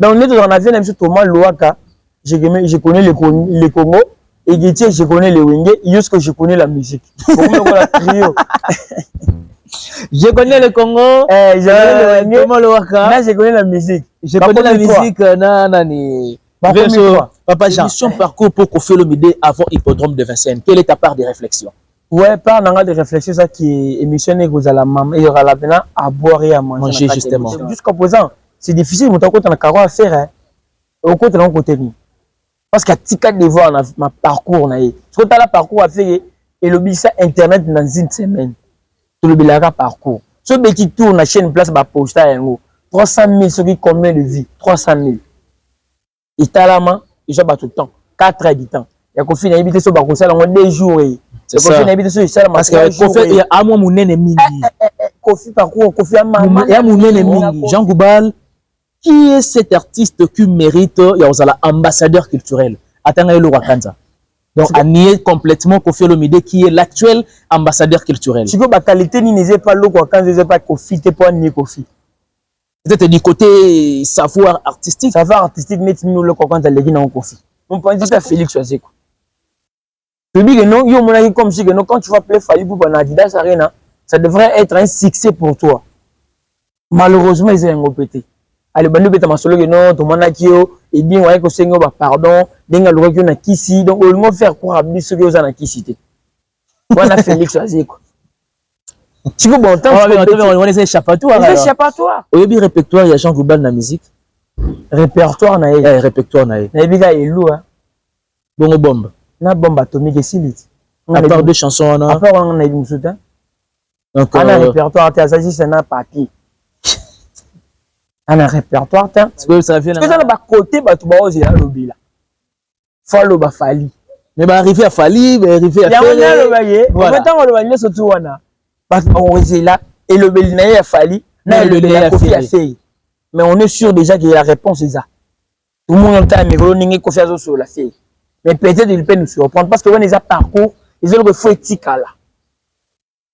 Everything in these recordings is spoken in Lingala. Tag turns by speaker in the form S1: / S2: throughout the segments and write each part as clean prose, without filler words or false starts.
S1: Donc, nous, on a vu même Thomas Louaka, je connais le Congo, et Guitier, je connais le Wenge, jusque je connais la musique. Je
S2: connais le Congo,
S1: Thomas Louaka, là, je connais la musique.
S2: Je connais la musique, Nani. Papa Jean, son parcours pour Koffi Olomide avant Hippodrome de Vincennes, quelle est ta part de réflexion?
S1: Ouais, part de réflexion, ça qui est émissionné vous à la maman, il y aura la peine à boire et à manger.
S2: Justement.
S1: Jusqu'à présent, c'est difficile, mais tu as un carreau à faire, au côté de côté. Parce qu'il y a petit cas de voir ma parcours. Si tu as le parcours à faire, et le billet internet dans une semaine, tu le billet parcours. Ce petit tour, la chaîne place, bah, poste à 300 000, ce qui combien de vie? 300 000. Il t'a la main, il joue tout le temps. 4 heures du temps. Il y a Koffi Olomide sur Bakou, ça, on 2 jours.
S2: C'est ça. Parce qu'il y a un mois mon ennemi.
S1: Koffi parcours, Koffi a
S2: mon ennemi. Jean Goubal, qui est cet artiste qui mérite ambassadeur culturel? Attends, le Wakanza. Donc, à nier complètement Koffi Olomide qui est l'actuel ambassadeur culturel.
S1: Si vous avez la qualité, n'est pas le Wakanza, n'est pas Koffi, n'est pas ni Koffi.
S2: Peut-être du côté savoir artistique.
S1: Savoir artistique, mais nous le Wakanza, les gens ont Koffi. On peut dire que Félix Oazeko. Je dis que non, comme si quand tu vas appeler Fali pour Adidas Arena, ça devrait être un succès pour toi. Malheureusement, ils ont pété. Allez, ben nous pétons solo que non, tout le monde a qui et bien ouais que c'est pardon, denga le que na kisi, donc au moins faire croire à ce que vous en a kisi. Voilà Félix Oazeko. Si vous bon temps,
S2: on les échappatoire.
S1: Les échappatoires.
S2: Au début répertoire, il y a Jean Goubal na musique.
S1: Répertoire na
S2: répertoire na.
S1: Na biga elu hein.
S2: Bongo bombe.
S1: Na bombe atomique et silite.
S2: À part deux chansons on a.
S1: À part on a eu soudain.
S2: Donc
S1: on a répertoire t'as ça c'est un papier. On a répertoire t'as.
S2: Parce que ça vient
S1: là. Parce que ça ba côté ba tu ba oser là lobby là. Follow ba Fali.
S2: Mais ba arriver à Fali, ba arriver à
S1: faire. Il y a on a le bagué. En même temps on le bagué surtout wana. Parce qu'on oser là et le belinaï a Fali, na le belinaï a fait. Mais on est sûr déjà que la réponse est ça. Tout le monde entend mais on n'ingue confiance sur la fille. Mais peut-être il peut nous surprendre parce que quand ils ont parcours, ils ont le faux éthique là.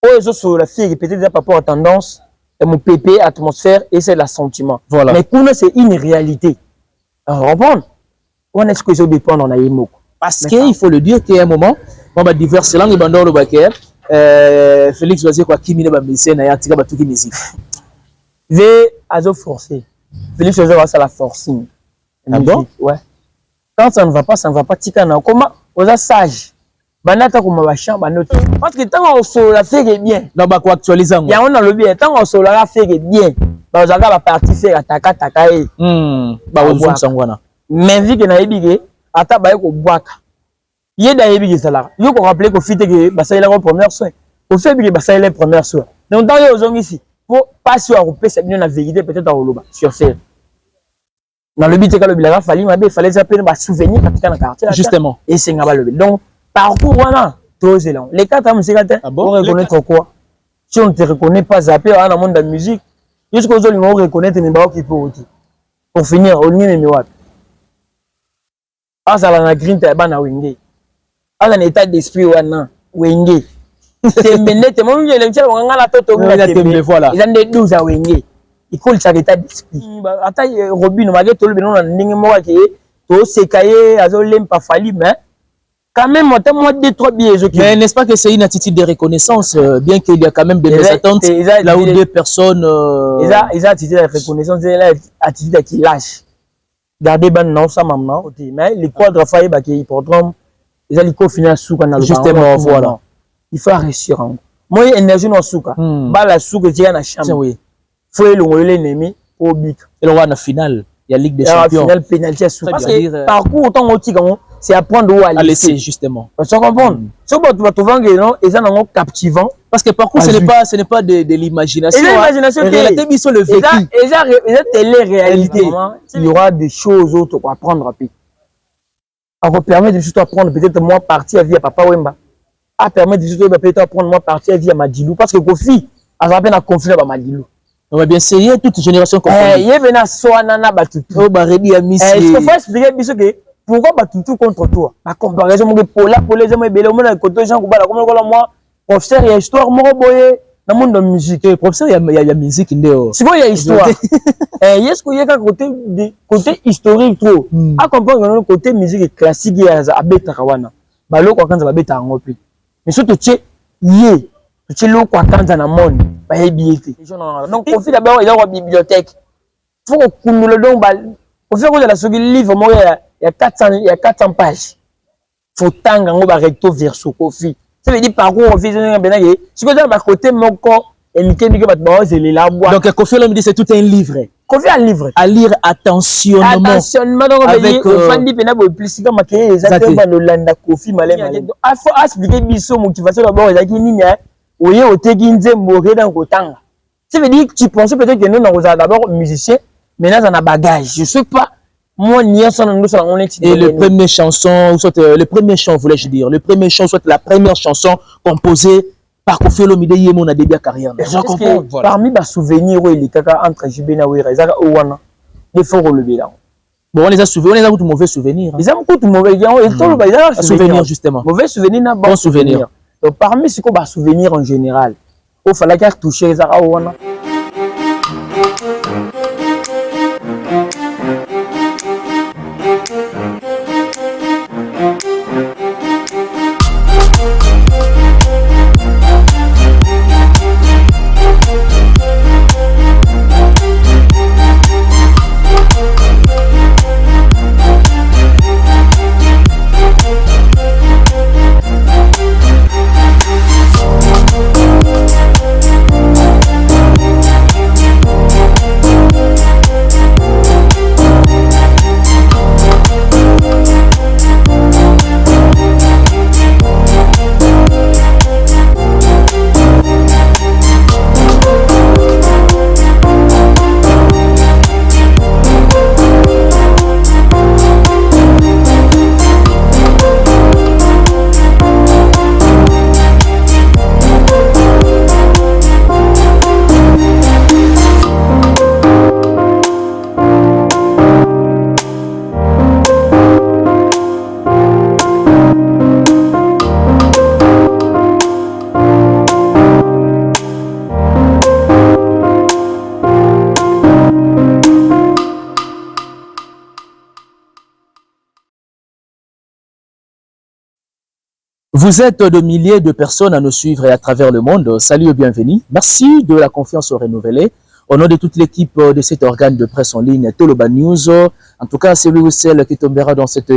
S1: Ils ont sur la fille peut-être par rapport à tendance, mon pépé, atmosphère et c'est l'assentiment.
S2: Voilà.
S1: Mais pour nous c'est une réalité. Alors reprendre. On est ce que je dépend dans la yémo.
S2: Parce qu'il faut le dire qu'il y a un moment, on va diverses langues et bandons le baquet. Félix Oazeko a kimine ba médecin na ya tika ba tuki musique.
S1: Ve azo forcé. Félix Oazeko a la forcing.
S2: Ah bon?
S1: Ouais. Quand ça ne va pas, ça ne va pas. Tika na comment on a sage. Banata comme ma chambre note. Parce que tant on se la fait bien.
S2: Non ba ko actualiser.
S1: Il y a on a le bien. Tant on se la fait bien. Ba on a partie faire ataka e.
S2: Ba on sangwana.
S1: Mais vu que na ebige ata ba ko boaka. Il da ebige sala. Yo ko rappeler ko fite que ba ça il a première soin. Au fait que ba ça il est première soin. Donc dans les gens ici pour pas sur repérer c'est bien la vérité peut-être en loba sur scène. Dans le but que le bilan il fallait s'appeler ba souvenir dans le quartier
S2: justement
S1: et c'est ngaba le donc parcours voilà tous les longs les quatre hommes c'est on reconnaître quoi si on ne te reconnaît pas zapper dans le monde de la musique jusqu'aux autres on reconnaître les barreaux qui pour finir au lieu de ah ça la green ta bana wenge ah un état d'esprit wana wenge tembele te mon ngele ntia nganga la toto ngala
S2: voilà
S1: ils ont des 12 à wenge il coule ça état d'esprit ata robino mage to le bino na ndenge moko ke to sekaye azolem pa Fali mais quand même moi 2-3 biais
S2: mais n'est-ce pas que c'est une attitude de reconnaissance bien qu'il y a quand même des attentes là où deux personnes
S1: ils ont attitude de reconnaissance c'est l'attitude qui lâche garder ban non ça maman mais les quadres failli ba qui hippodrome ils ont ko finir sous quand
S2: justement voilà
S1: il faut réussir moi énergie no souka ba la souka qui na chambre
S2: oui
S1: faut le l'ennemi au bic
S2: et on va en finale il y a Ligue des Champions
S1: finale pénalité sous parce que parcours autant au tigre c'est apprendre où aller
S2: laisser justement
S1: tu comprends ce que tu vas trouver non et ça non captivant
S2: parce que parcours ce n'est pas de l'imagination
S1: l'imagination
S2: réalité sur le vécu
S1: et ça télé-réalité il y aura des choses autres à apprendre à permettre de surtout apprendre peut-être moi partir à vie à Papa Wemba à permettre de surtout peut-être apprendre moi partir à vie à Madilou parce que Koffi a rappelé à confier à Madilou.
S2: On va bien essayer toute génération
S1: confondue. Il y a Soanana Batutu.
S2: Oh Baredi a mis.
S1: Est-ce qu'il faut expliquer que pourquoi Batutu contre toi? La comparaison pour les gens belé au moins côté Jean Goubala comme moi professeur et histoire moi boyé dans le monde de la musique.
S2: Professeur, il y a musique.
S1: C'est quoi, il y a histoire. Est-ce qu'il y a un côté historique trop. À comprendre que le côté musique classique, il y a un bête kawana. Balo quoi quand ça va bête en repli. Mais surtout tu yé, tu l'eau quoi quand dans le monde, bah ébilité. Donc on fait d'abord il y a une bibliothèque. Faut qu'on nous le donne. On fait que la seconde livre, il y a 400 pages. Faut tanga ngo ba recto verso kofi. Ça veut dire parcours on fait si que dans côté mon corps et Mickey bat ba c'est les la boîte.
S2: Donc Kofi Olomide c'est tout un livre.
S1: Kofi un livre
S2: à lire attentionnement.
S1: Attentionnement donc avec fandi pena bo plus comme que exactement no landa Kofi malé. Il faut expliquer biso motivation d'abord ezaki nini hein. Oye oteki nzembo ke dans kotanga. Ça veut dire que tu penses peut-être que nous on a d'abord musicien maintenant on a bagage. Je sais pas. Moi, on est
S2: et le premier chanson, soit le premier chant, voulais-je dire, le premier chant, soit la première chanson composée par Kofi Olomide Yemo a début de carrière.
S1: Parmi les souvenirs où il y a entre Jibé et Wera, il faut relever là.
S2: Bon, on les a souvenirs, on a beaucoup de mauvais souvenirs.
S1: Ils ont beaucoup de mauvais
S2: souvenirs justement.
S1: Mauvais souvenirs,
S2: bon souvenir.
S1: Donc parmi ce qu'on va souvenir en général, il fallait qu'il touche les Araouana.
S2: Vous êtes de milliers de personnes à nous suivre et à travers le monde. Salut et bienvenue. Merci de la confiance renouvelée. Au nom de toute l'équipe de cet organe de presse en ligne, Toloba News, en tout cas celui ou celle qui tombera dans cette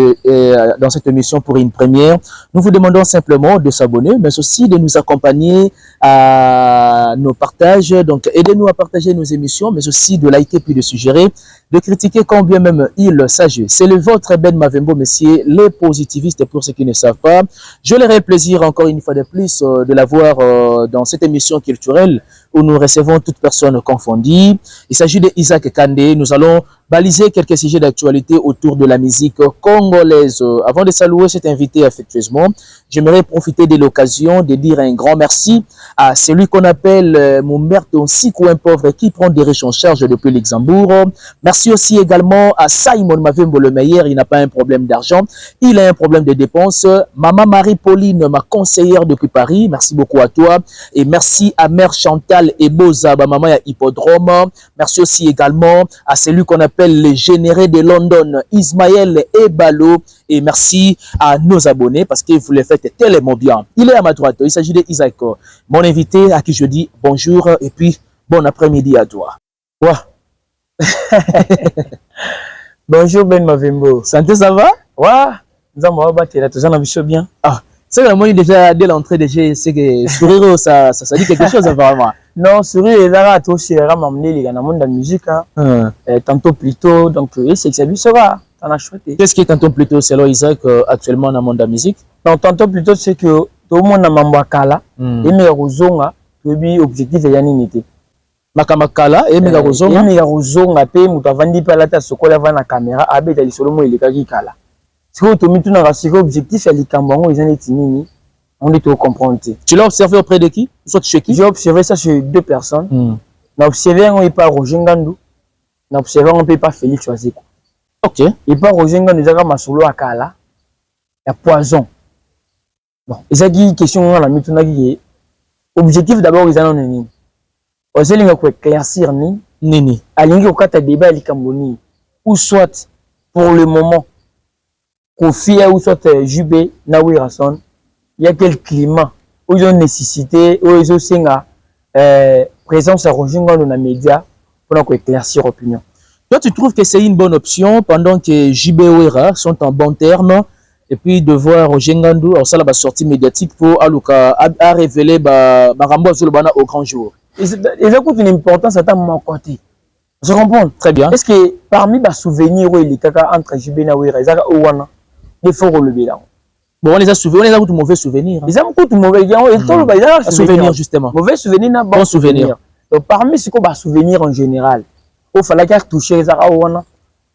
S2: émission pour une première, nous vous demandons simplement de s'abonner, mais aussi de nous accompagner à nos partages. Donc aidez-nous à partager nos émissions, mais aussi de liker puis de suggérer, de critiquer quand bien même il s'agit. C'est le vôtre Ben Mavembo, messieurs, les positivistes pour ceux qui ne savent pas. Je leur ai plaisir encore une fois de plus de l'avoir dans cette émission culturelle où nous recevons toutes personnes confondues. Il s'agit de Isaac Kandé. Nous allons baliser quelques sujets d'actualité autour de la musique congolaise. Avant de saluer cet invité affectueusement, j'aimerais profiter de l'occasion de dire un grand merci à celui qu'on appelle Mumberto Nsiku, un pauvre qui prend des riches en charge depuis Luxembourg. Merci aussi également à Simon Mavembo le meilleur. Il n'a pas un problème d'argent, il a un problème de dépenses. Maman Marie-Pauline, ma conseillère depuis Paris, merci beaucoup à toi. Et merci à Mère Chantal Eboza, maman à Hippodrome. Merci aussi également à celui qu'on appelle les générés de London, Ismaël Ebalo. Et merci à nos abonnés parce que vous les faites tellement bien. Il est à ma droite, il s'agit de Isaac, mon invité à qui je dis bonjour et puis bon après-midi à toi.
S1: Ouais. Bonjour Ben Mavembo.
S2: Santé, ça va?
S1: Ouais. Nous allons battre bien.
S2: Ah, c'est que moi déjà dès l'entrée déjà c'est que sourire ça dit quelque chose apparemment.
S1: Non, sourire les arts aussi m'amener les gars dans le monde de la musique tantôt plus tôt donc c'est que ça lui sera.
S2: Qu'est-ce qui est tantôt plus tôt selon Isaac actuellement dans le monde de la musique?
S1: Donc tantôt plus tôt c'est que tout le monde a mambakala et mes rozonga puis objectif est yanité.
S2: Makamakala et mes rozonga.
S1: Et mes rozonga pe mutavandi pa la ta sokola va na caméra abeta li solo mo il kaki kala. C'est que tout na rasiko objectif ya likambango ils en est nini. On doit comprendre.
S2: Tu l'as observé auprès de qui? Soit chez qui?
S1: J'ai observé ça chez deux personnes. J'ai observé un pas Roger Ngandou. J'ai observé un pas Félix Wazeko.
S2: Ok.
S1: Et pas Roger Ngandou, il y a masolo à Kala. Il y a poison. Bon, il y a une question à la mituna qui est objectif d'abord ils en ont nini oselinga ko éclaircir
S2: nini
S1: alingi okata débat likamboni ou soit pour le moment Kofi ou soit JB na Wirason il y a quel climat où ils ont nécessité où ils ont singa présence à Rojinga dans les médias pour éclaircir l'opinion.
S2: Toi, tu trouves que c'est une bonne option pendant que JB et Wera sont en bon terme et puis de voir Roger Ngandou, alors ça la sortie médiatique pour à révéler Marambo Zulobana au grand jour.
S1: Ils ont une importance à mon côté. Je comprends.
S2: Très bien.
S1: Est-ce que parmi les souvenirs où il y a entre JB et Wera, il y a il faut relever là.
S2: Bon, on les a souvenirs, on les a beaucoup de mauvais souvenirs.
S1: Ils ont beaucoup de mauvais
S2: souvenirs, justement.
S1: Mauvais souvenirs,
S2: bon souvenir.
S1: Donc parmi ce qu'on va souvenir en général, il fallait qu'il touche les araouana.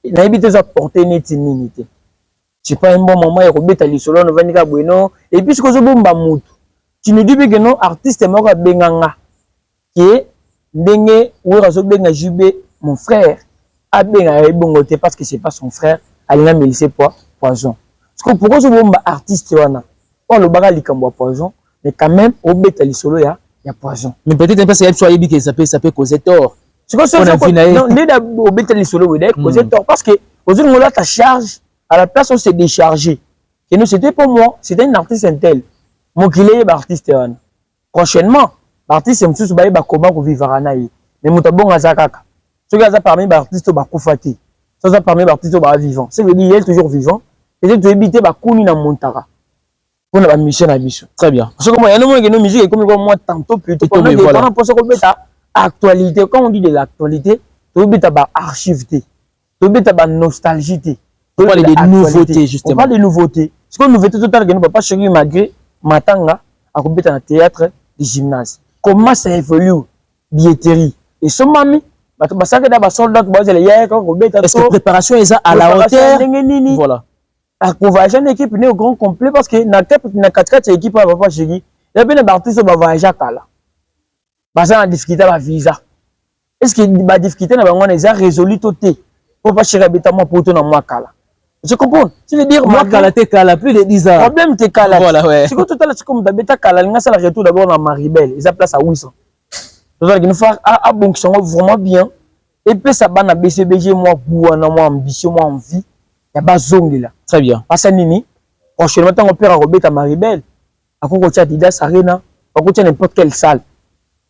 S1: Il a évité de porter une intimité. C'est pas un bon moment, il y a un peu de solo, et puis ce que je veux dire, tu nous dis que non, artiste mort à Benganga, qui est Dengue ou Benga JB, mon frère, à Benga Bongote parce que c'est pas son frère, Alina Mélissé Poison. Parce que pourquoi je veux dire artiste, on le baga likambo poison, mais quand même, au bétal solo, il y a poison.
S2: Mais peut-être parce qu'il y a soit que ça peut causer tort.
S1: C'est quoi ça? Non, dès au bétal solo, il y a causé tort parce que aujourd'hui, on a ta charge. À la place où c'est déchargé. Et nous, c'était pas moi, c'était un artiste intel. Mon qu'il est artiste. Prochainement, l'artiste c'est monsieur Soubaï Bakoma pour vivre à Naï. Mais mon tabon à Zakaka. Ce gars a parmi les artistes Bakoufati. Ça a parmi les artistes vivants. C'est veut dire il est toujours vivant. Et tu éviter Bakouni na Montara. Pour la mission à Bichou.
S2: Très bien.
S1: Parce que moi, il y a un moment musique comme moi tantôt plutôt. Quand on pense qu'on met à actualité, quand on dit de l'actualité, tu veux mettre à archive, tu veux mettre à nostalgie.
S2: On parle des nouveautés, justement.
S1: On parle des nouveautés. Ce qu'on nouveauté totale, nous ne pouvons pas chérir malgré Matanga à compéter dans le théâtre du gymnase. Comment ça évolue? Billetterie. Et son mami, est-ce
S2: que préparation est à la hauteur?
S1: Voilà. La convoyage en équipe est au grand complet parce que dans la 4-4 équipe va pas chérir. Il y a bien des artistes qui vont voyager à Kala. Parce qu'on a discuté de la visa. Est-ce que la difficulté n'a résolu tout? Pour pas chérir habitement pour tout dans moi Kala. Je comprends. Tu veux dire,
S2: moi, Kala, t'es Kala, plus de 10 ans.
S1: Le problème, t'es Kala.
S2: Voilà, ouais.
S1: C'est que tout à l'heure, c'est comme t'as Kala, il y a le retour d'abord dans Maribel. Ils ont place à 800. Donc, il faut à bon qui sont vraiment bien. Et puis, ça va dans BCBG, moi, moi, ambition, moi, envie. Il y a pas zone là.
S2: Très bien.
S1: Parce que Nini, prochainement, on peut à Maribel. À quoi tu as dit Arena, à quoi tu as n'importe quelle salle.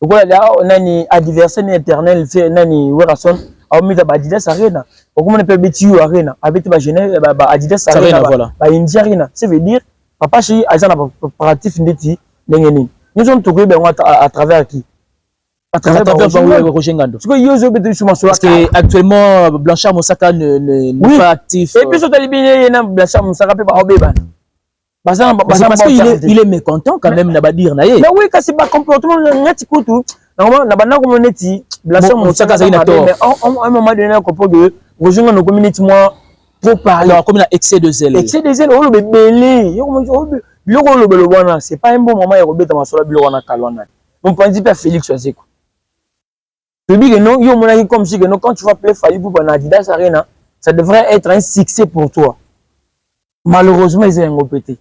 S1: Donc, on a un adversaire éternel, Nani Werason. On met Adidas Arena. Comment on peut BTU Arena? Avec Genève, Adidas Arena.
S2: Voilà.
S1: India Arena. Ça veut dire, papa, chez Azan a préparatif Ndeti, Nengenin. Nous sommes tournés à travers qui? À travers
S2: Roger Ngandou.
S1: Parce
S2: que actuellement, Blanchard Moussaka n'est pas actif.
S1: Et puis, sur le Blanchard Moussaka peut pas obéir.
S2: Parce qu'il est mécontent quand même, n'a pas dire.
S1: Mais oui, quand c'est pas comportement, on a petit coup tout. Normalement, on a comme on est dit, Blanchard Moussaka, c'est une tort. Mais à un moment donné, on comprend que Roger Ngandou community moi trop parler.
S2: Alors, comme il a excès de zèle.
S1: Excès de zèle, on le belé. C'est pas un bon moment, il rebelle dans ma sola bilowana kalwana. Mon principe est Félix Oazeko. Je dis que non, il y a comme si que non, quand tu vas appeler Fali pour Adidas Arena, ça devrait être un succès pour toi. Malheureusement, ils ont pété.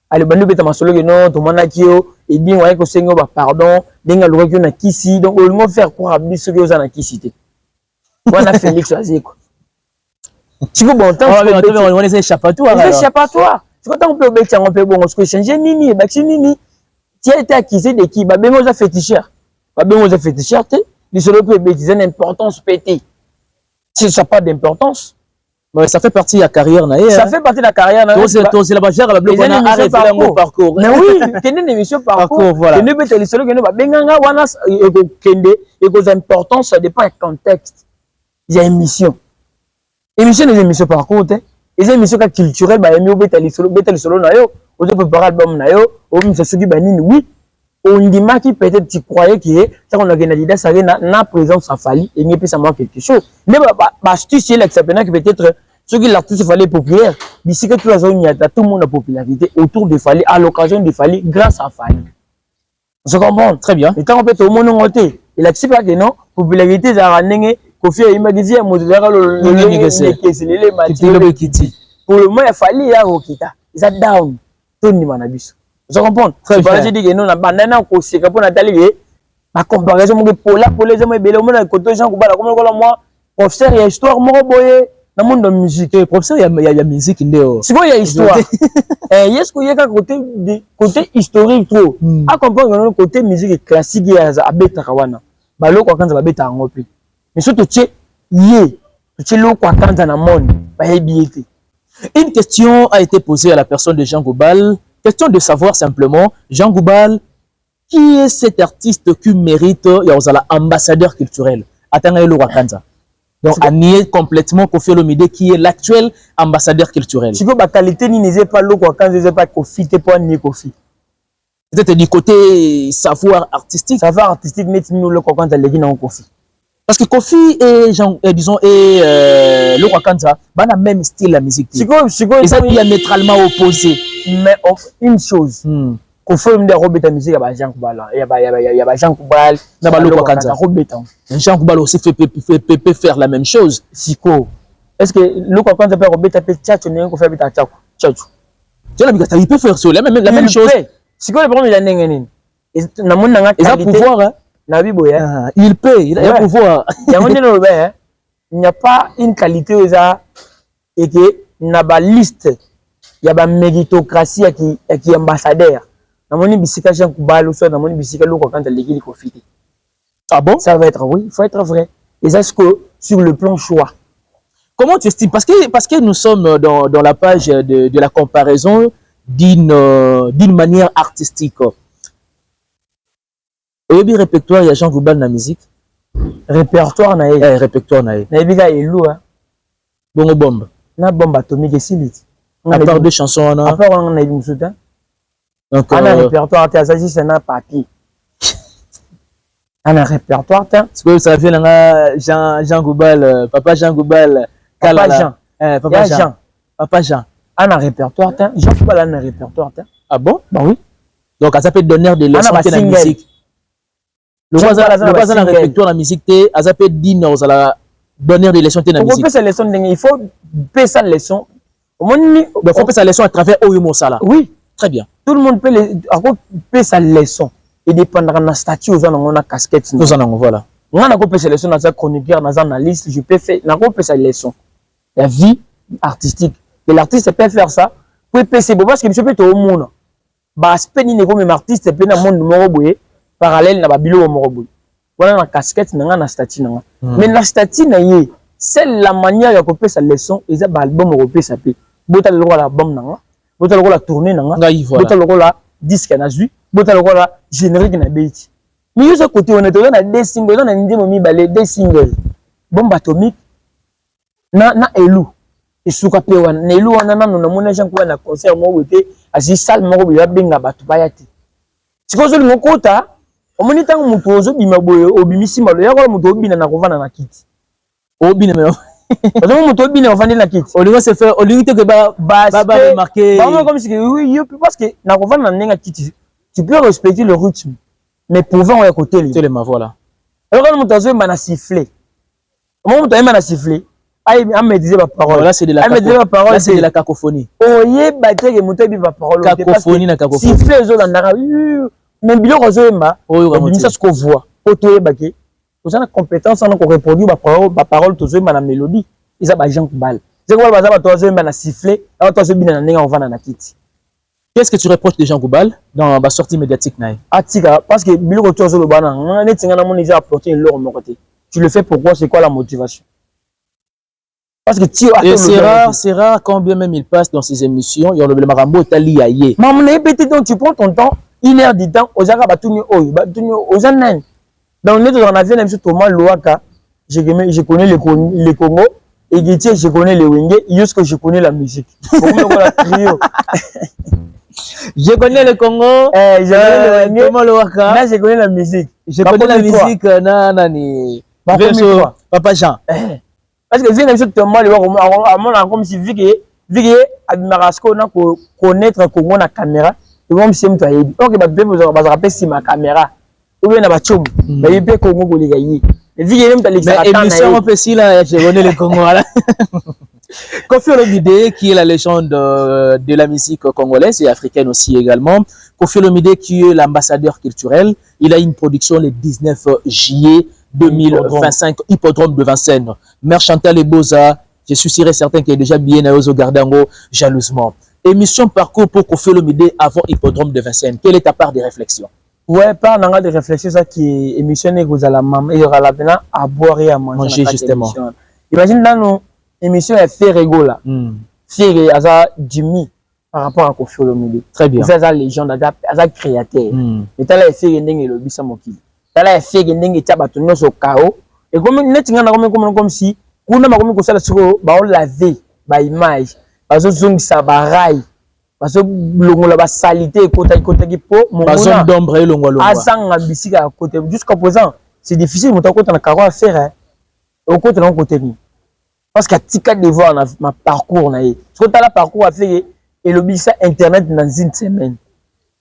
S1: Allez, ben nous ma solo que non, ton manakio, et bien ouais que c'est pardon, denga le recul na kisi, donc au moins faire croire à biso que vous en a kisi. Voilà Félix Oazeko. Tu peux bon temps,
S2: on les échappatoire.
S1: Les échappatoires. C'est quand on peut obéir, on peut bon, on se changer nini, baxi nini. Tu as été accusé de qui? Bah ben moi j'ai féticheur. Bah ben moi j'ai féticheur, les solo peut bêtiser une importance pété. Si ça n'a pas d'importance.
S2: Ouais, ça fait partie de la carrière.
S1: Ça fait partie de la carrière.
S2: C'est la bâgère, la blague, on a arrêté le parcours.
S1: Mais oui, c'est une émission parcours.
S2: Voilà.
S1: Les deux solo que nous va benganga wana et cause importance ça dépend du contexte. Il y a émission. Émission des émissions parcours, les émissions culturelles bah mieux betali solo na yo, on peut préparer album na yo, on se soki banini oui. On dit qui peut-être tu croyais qu'il est ça on a gagné Adidas Arena na présence à Fali et il peut ça manque quelque chose. Mais astuce là que peut-être ceux qui l'artiste fallait populaire, d'ici que toute la zone il y a tout le monde a popularité autour de Fali à l'occasion de Fali grâce à Fali. Je comprends très bien. Et quand on peut tout le monde noter, il accepte pas que non popularité ça ranenge Kofi il m'a dit moi pour le moment il fallait ya Rokita. Ils a down Tony Manabiso. Vous comprenez?
S2: Très bien.
S1: Je dis que nous, on a banana au séquence pour Nathalie. Ma comparaison, mon pola, les hommes, les hommes, les côtés, Jean Koubala, comme moi, professeur, il y a histoire, moi, boye, dans le monde de musique.
S2: Professeur, il y a musique,
S1: c'est quoi, il y a histoire. Est-ce qu'il y a un côté historique trop? À comprendre que le côté musique classique, il y a un bête kawana. Bah, l'eau, quand ça va bête en repli. Mais surtout, tu es l'eau, quand dans le monde, bah,
S2: une question a été posée à la personne de Jean Goubal. Question de savoir simplement, Jean Goubal, qui est cet artiste qui mérite ambassadeur culturel? Attendez le Wakanza. Donc, Anié complètement Kofi Olomide, qui est l'actuel ambassadeur culturel.
S1: Si vous avez la qualité, ni n'est pas l'eau, quand vous pas Kofi, t'es pas ni Kofi.
S2: Peut-être du côté savoir artistique.
S1: Savoir artistique, mais nous le quand les gens ont Kofi.
S2: Parce que Kofi et Jean, disons, et le Wakanza, bah, le même style la musique.
S1: C'est quoi,
S2: ils sont diamétralement opposés.
S1: Mais une chose, Kofi Olomide a robé ta musique, il y a Jean Koubala, il y a Jean Koubala, il y a le Wakanza.
S2: Jean Koubala aussi peut faire la même chose.
S1: Siko. Est-ce que le Wakanza peut robé ta tchatcho, n'est-ce qu'on fait ta tchatcho?
S2: Il peut faire ça, la même chose.
S1: Siko, le problème, il y a n'engagé.
S2: Il a pouvoir, hein. Il peut, il a pouvoir.
S1: Il n'y a pas une qualité où ça et que il y a une liste, il y a une méritocratie qui est ambassadeur. Dans mon bisika Jean Koubala ou soit dans mon bisika l'eau quand elle est confitée.
S2: Ah bon?
S1: Ça va être oui, il faut être vrai. Et ça, c'est que sur le plan choix.
S2: Comment tu estimes? Parce que nous sommes dans la page de la comparaison d'une manière artistique. Au début, répertoire, il y a Jean Goubal dans la musique.
S1: Répertoire,
S2: répertoire,
S1: Naïbiga est lourd.
S2: Bongo bombe.
S1: Na bombe atomique et silite.
S2: À part deux chansons,
S1: à part on a eu soutien. Donc, on a un répertoire, c'est un papier. On a un répertoire,
S2: c'est que ça vient Jean Goubal, papa Jean Goubal.
S1: Papa Jean.
S2: Papa Jean. Papa Jean.
S1: On a un répertoire, Jean Goubal a un répertoire.
S2: Ah bon?
S1: Bah oui.
S2: Donc, ça peut donner des leçons de la musique. Le voisin a répertoire dans la musique, ça peut dire donner des leçons de la musique.
S1: Il faut payer sa leçon.
S2: Il faut payer sa leçon à travers Oyo Sala.
S1: Oui.
S2: Très bien.
S1: Tout le monde peut payer sa leçon. Et dépendra de la statut, on a casquette.
S2: Nous en avons, voilà.
S1: On a payer sa leçon dans un chroniqueur, dans un analyste. Je peux faire, payer sa leçon. La vie artistique. Et l'artiste peut faire ça. Pour payer ses beaux parce que je peux être au monde. Bah, c'est pas ni comme artiste, c'est pas dans le monde parallèle na babilo au moroboy. Voilà na casquette na statut na. Mais la statut na yé, c'est la manière de copier sa leçon et ça album européen ça peut. Bota le rôle album na, bota le rôle la tournée na, bota le rôle la disque na zui, bota le rôle la générique na beat. Mais yo ce côté on est dans des singles, on a ndé momi balé des singles. Bombe atomique na elu. Et souka pe wana, na elu wana na mona Jean ko na concert mo wete, asi salle mo ko ya benga batu bayati. Sikozo li ngokota omoni tango mutu ozobima boye obimisi malo ya kola mutu obina na kovanda na kiti
S2: obina me
S1: ozo mutu obina ovandi na kiti
S2: olingo se faire olingo te que ba remarquer
S1: comme si oui parce que na kovanda na nenga kiti tu peux respecter le rythme mais pouvant ya côté li
S2: tellement voilà
S1: alors quand mutu ozoyemba na siffler moment mutu ayemba na siffler a maîtriser ma parole
S2: là c'est de la cacophonie
S1: oyeba te que mutu ayebi ba parole
S2: cacophonie na cacophonie
S1: siffler ezolandaka mais biloko ozoyemba obimisa siko voix po toyeba ke oza na compétence wana koreproduire baparole tozoyemba na mélodie eza Jean Koubala Jean Koubala baza bato ozoyemba na sifflet awa to azobina na ndenge ovanda na kiti.
S2: Qu'est-ce que tu reproches de Jean Koubala dans la sortie médiatique
S1: atika parce que biloko to ozoloba na nga neti nga na moni eza apporter eloko moko te. Tu le fais pourquoi? C'est quoi la motivation? Parce que
S2: c'est rare quand bien même il passe dans ses émissions il y a le marambo tali aye
S1: maman donc tu prends ton temps 1 heure du temps, aux Arabatouni, aux Annan. Dans le on a vu même Thomas Louaka, je connais les Congo, et Guitier, je connais les Wenge, jusque je connais la musique.
S2: Je connais le Congo,
S1: je connais
S2: Thomas Louaka,
S1: là je connais la musique.
S2: Je connais la musique, nani. Papa Jean.
S1: Parce que viens même Thomas Louaka, comme si Vicky, Abimarasko, on a connaître Congo na caméra. Comme si tu as dit, ok, vous avez si ma caméra, ou bien la chum, mais il peut Congo pour les gagner. Et vu qu'il
S2: émission un peu si là, je connais le Congo là. Kofi Olomide, qui est la légende de la musique congolaise et africaine aussi également, Koffi Olomide, qui est l'ambassadeur culturel, il a une production le 19 juillet 2025, Hippodrome de Vincennes. Mère Chantal et Boza, je suis sûr et certain qu'elle est déjà bien à Ozo Gardango, jalousement. Émission parcours pour Koffi Olomide avant Hippodrome de Vincennes. Quelle est ta part de réflexion?
S1: Ouais, par dans de réflexion, ça qui est émissionné, vous allez maman, il y aura la peine à boire et à manger
S2: justement.
S1: Imagine dans nos émissions, elle fait rigola. Fait à Jimmy par rapport à Koffi Olomide.
S2: Très bien.
S1: C'est ça légende, à créateur. Et t'as la fait rending le bisa moki. T'as la fait rending et t'as battu nos au chaos. Et comme netinga na comme si, kuna ma comme ça la sur ba on laver, ba image, ba zo zong sa barai. Parce que l'ongo la salité côté qui po
S2: mon zone d'ombre et l'ongo l'ongo
S1: azanga bisika à côté jusqu'à présent c'est difficile mon côté na caro à faire hein au côté non côté ni parce qu'à tika de voir ma parcours na yi parce que tu as la parcours à faire et le bisa internet dans une semaine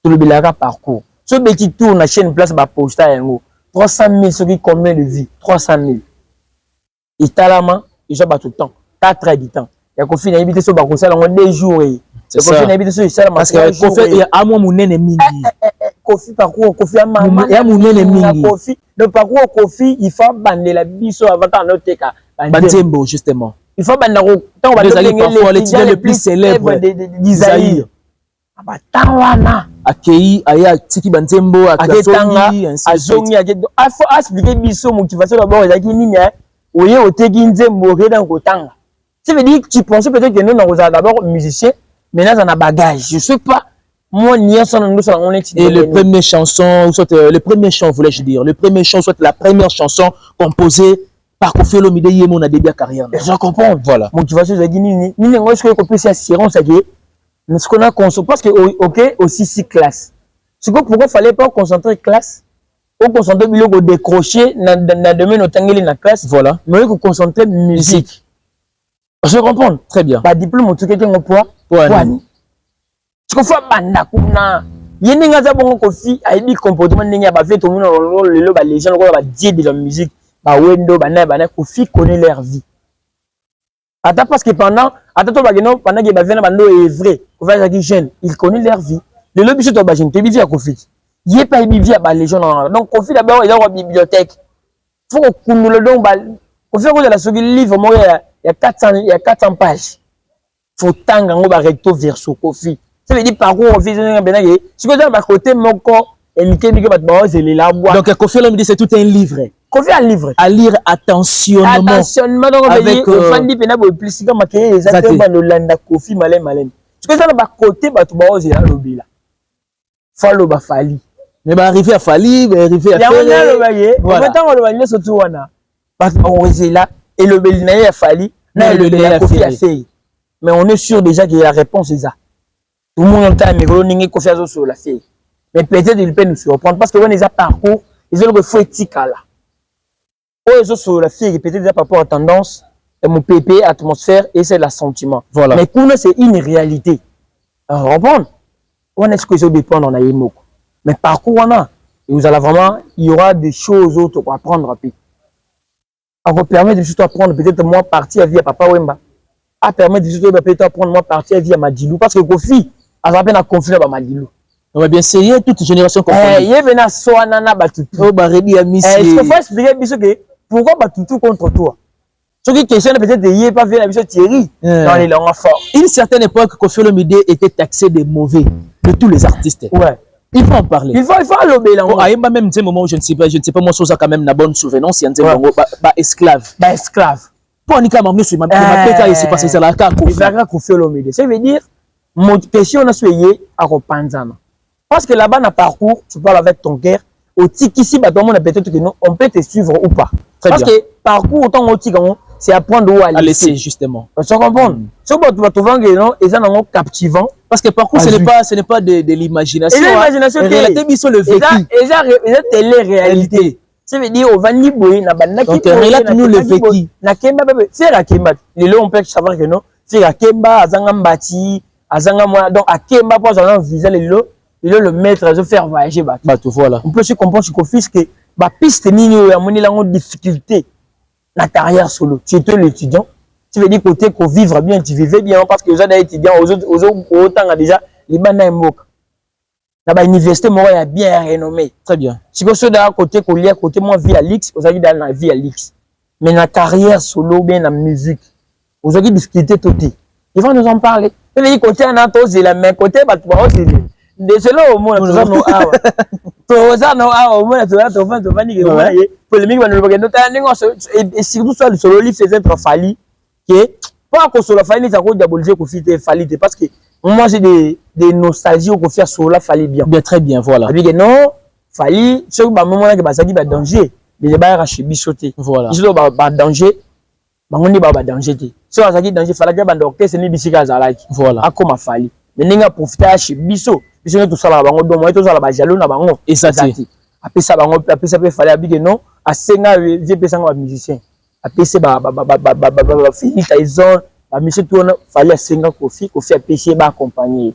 S1: tout le bilaka parcours ce petit tour na chaîne place ba posta yango 300 000 ce qui combien de vie 300 000 et talama ils ont pas tout le temps 4 heures du temps il y a Koffi na habité sur ba conseil en 2 jours.
S2: C'est ça. Parce que Koffi a moi mon nene mingi.
S1: Koffi parcours Koffi a maman.
S2: Il y a mon nene mingi.
S1: Koffi le parcours Koffi il faut bander la biso avant dans teka.
S2: Banzembo justement.
S1: Il faut bander tant on va
S2: parfois le plus célèbre
S1: d'Isaïe. Abatanwana.
S2: Akei aya tiki Banzembo
S1: aketanga azongi akedo. Afo expliquer biso motivation d'abord ezaki nini hein. Oye oteki nzembo reda kotanga. Ça veut dire que tu pensais peut-être que nous on d'abord musicien. Maintenant, on a bagage. Je sais pas. Moi, ni on est.
S2: Et le premier chanson, soit le premier chant, voulais-je dire, le premier chant, soit la première chanson composée par Koffi Olomide Yemo na début de carrière.
S1: Je comprends.
S2: Voilà.
S1: Motivation, je dis ni est-ce que Koffi c'est assurance ça dit. Mais ce qu'on a consommé parce que OK aussi 6 classes. Ce que pourquoi fallait pas concentrer classe, au concentrer bilo décrocher na demain au tangeli na classe.
S2: Voilà.
S1: Mais il faut concentrer musique. Je comprends.
S2: Très bien.
S1: Pas diplôme tout quelqu'un au poids. Wani. Ce qu'on fait banda kuna. Yeni ngaza bongo Koffi a dit comportement ninga ba fait tout le monde le ba les gens ba dire de la musique ba wendo ba na Koffi connaît leur vie. Attends parce que pendant que ba vient bando est vrai. Koffi a dit jeune, il connaît leur vie. Le lobby sur ba jeune, tu vis à Koffi. Il est pas vie à ba les gens donc Koffi d'abord il a une bibliothèque. Faut qu'on le don ba Koffi a la seconde livre moi il y a 400 pages. Faut tanga ngo ba recto verso Koffi. Ça veut dire parcours Koffi benage. Ce que dans ma côté mon corps et Mickey ba ba c'est la boîte.
S2: Donc Koffi Olomide c'est tout un livre.
S1: Koffi un livre.
S2: À lire attentionnement.
S1: Attentionnement donc avec Fandi pena bo plus comme que exactement le landa Koffi malin. Ce que dans ma côté ba tout ba c'est la lobby là. Follow ba fali.
S2: Mais ba arriver à fali, ba arriver à faire.
S1: Il y a le baye. Maintenant on le baye surtout wana. Parce qu'on est là et le belinaye a fali. Na le belinaye Koffi a fait. Mais on est sûr déjà que la réponse est ça. Tout le monde entend mais Koffi Koffi a sur la fille. Mais peut-être il peut nous surprendre parce que on les a parcours, ils ont le faux éthique là. Ils sur la fille peut-être déjà par rapport à tendance, mon PP, atmosphère et c'est le sentiment.
S2: Voilà.
S1: Mais pour nous c'est une réalité. Alors reprendre. On est ce que je dépend dans la yémo. Mais parcours on a et vous allez vraiment il y aura des choses autres pour apprendre rapide. On va permettre de juste apprendre peut-être moi partir à vie à Papa Wemba. A permettre de peut-être prendre moi partir via Madilou parce que Koffi a rappelé à confier à Madilou.
S2: On va bien essayer toute génération
S1: confondue. Il y a vena soanana batutu.
S2: Oh ba ready à Miss.
S1: Est-ce qu'il faut expliquer biso que pourquoi batutu contre toi? Ce qui questionne peut-être de y pas faire la biso Thierry dans les langues fortes.
S2: Une certaine époque Koffi Olomide était taxé de mauvais de tous les artistes.
S1: Ouais.
S2: Il faut en parler.
S1: Il faut l'obéir.
S2: Aïma même un moment où je ne sais pas moi ça quand même na bonne souvenance il y a un esclave.
S1: Ba esclave.
S2: Pour Nika Mamnou sur ma PK ici parce que c'est la carte
S1: Koffi Olomide. Ça veut dire mon question on a soyé à repanzana. Parce que là-bas dans parcours, tu parles avec ton cœur. Au tic ici bah tout le monde peut-être que non, on peut te suivre ou pas. Parce que parcours autant au tic c'est apprendre où aller.
S2: Laisser justement.
S1: Tu comprends? Ce que tu vas trouver que non, et ça non captivant.
S2: Parce que parcours ce n'est pas de l'imagination.
S1: C'est l'imagination qui
S2: est sur le vécu.
S1: Et ça télé-réalité. Ça veut dire au vandi boy na banaki.
S2: Donc relate nous le vécu.
S1: Na kemba bébé, c'est la kemba. Les lots on peut savoir que non, c'est la kemba azanga mbati, azanga moi donc à kemba pour avoir visa les lots, le maître de faire voyager bah
S2: tout voilà.
S1: On peut se comprendre sur Koffi que ba piste nini ya moni lango difficulté na carrière solo. Tu étais l'étudiant, tu veux dire côté qu'on vivre bien, tu vivais bien parce que les autres étudiants aux autres autant déjà les bana mboka. na ba université moko ya bien renommé.
S2: Très bien.
S1: Si vous êtes d'un côté collier côté moi vie à l'X, vous avez dans la vie à l'X. Mais la carrière solo bien la musique. Vous avez difficulté tout dit. Ils vont nous en parler. Et les côté en atos et la main côté bah tu vois c'est désolé au moins ça no ah. Tout ça no ah au moins tu vas ni que polémique va nous le regarder et surtout ça le solo lui faisait trop fali que pas que solo fali ça cause diaboliser qu'on fit fali parce que moi j'ai des nostalgies qu'on fait solo fali bien.
S2: Bien très bien voilà.
S1: Avec non fali ce que moment que ça dit ba danger les ba rache bisoté.
S2: Voilà.
S1: Ils ba danger on dit ba danger té. Si on a dit danger fallait que ba docteur c'est ni bisika zalaki.
S2: Voilà.
S1: A comme fali. Mais n'inga profiter chez biso. Biso tout ça là bango do moi tout ça là ba jaloux na bango.
S2: Et ça dit.
S1: Après ça bango après ça peut fallait habiter non à senga vie pesa ba musicien. Après c'est ba fini Tyson ba monsieur tout fallait senga kofi a pêcher ba accompagner.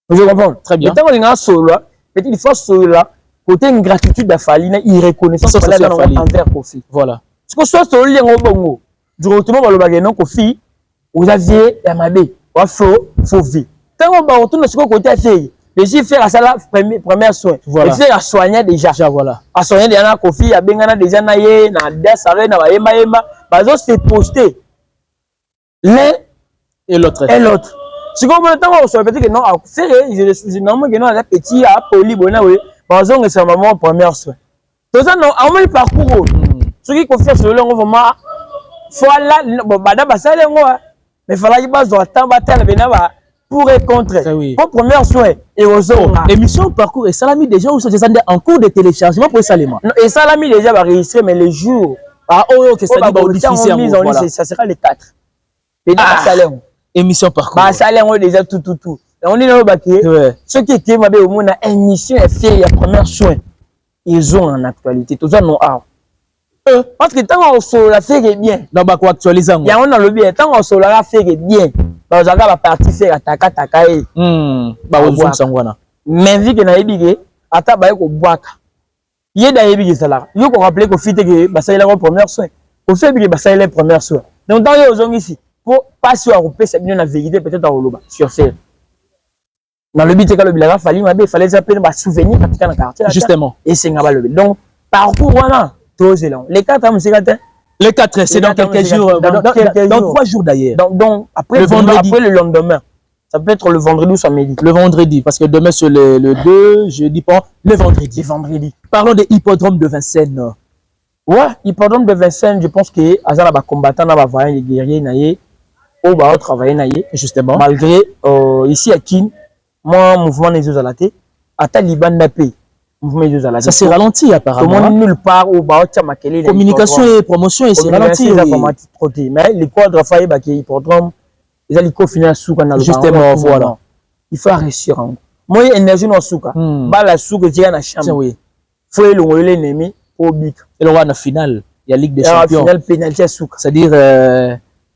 S1: Vous comprenez? Très bien. Tant on a solo peut-être il faut solo là côté une gratitude à fali na irreconnaissance envers kofi.
S2: Voilà.
S1: Ce que soit solo lengo bongo. Du retour ba lo ba non kofi vous aviez la mabé. Faut vivre. Quand on retourne sur le côté fait, les gens faire ça la première soin. Voilà. Les faire à soigner déjà. Voilà. À soigner déjà na kofi, à bengana déjà na ye, na desare na yema. Bazo se poster l'un
S2: et l'autre.
S1: Et l'autre. Si comme le temps on se répète que non, faire je normalement que non la petit à poli bona oui. Bazo que c'est maman première soin. Tout ça non, on met le parcours. Ce qui confie sur le long vraiment faut là bada basale ngo. Mais il fallait que base temps battre pour et contre. Pour première soin et aux autres.
S2: Émission parcours et salami déjà ou sont en cours de téléchargement pour salement.
S1: Et salami déjà va réussir mais les jours
S2: que ça dit difficile
S1: ça sera les 4. Et salaire.
S2: Émission parcours.
S1: Bah salaire on déjà tout. On est là baqué. Ceux qui étaient ma au monde émission est fait la première soin. Ils ont en actualité tout ça non parce que tant on se la fait bien
S2: dans ba ko actualiser
S1: il y a on dans le bien tant on se la fait bien ba za ba partie faire ataka
S2: ba ozo sangwana
S1: mais vu que na yebige ata ba ko boaka yé da yebige sala yo ko rappeler ko fite que ba ça il a première soin ko fait que ba ça il a première soin donc dans yo zongi ici pour pas sur couper c'est bien la vérité peut-être en loba sur faire dans le but que le bilan fallait ça peine ba souvenir katika na quartier
S2: justement
S1: et c'est ngaba le donc parcours voilà. Les 4
S2: les 4 c'est dans quelques jours dans 3 jours d'ailleurs
S1: donc après le lendemain ça peut être le vendredi ou samedi
S2: le vendredi parce que demain c'est le 2 jeudi pas le vendredi parlons de hippodrome de Vincennes
S1: ouais hippodrome de Vincennes je pense que azala ba combattant na ba voyant les guerriers naie au ba travailler naie
S2: justement
S1: malgré ici à Kin moi mouvement des eaux à la tête à Taliban na pays.
S2: Ça s'est ralenti apparemment.
S1: Tout le monde nulle part où
S2: communication et promotion et c'est ralenti.
S1: Mais les quadres Rafaï Baki hippodrome, ils allaient finir sous quand
S2: justement voilà.
S1: Il faut réussir. Moi énergie no souka. Ba la souka tient na chambre.
S2: Oui.
S1: Faut le l'ennemi au big.
S2: Et le roi na finale, il y a Ligue des Champions.
S1: Finale pénalité souka.
S2: C'est-à-dire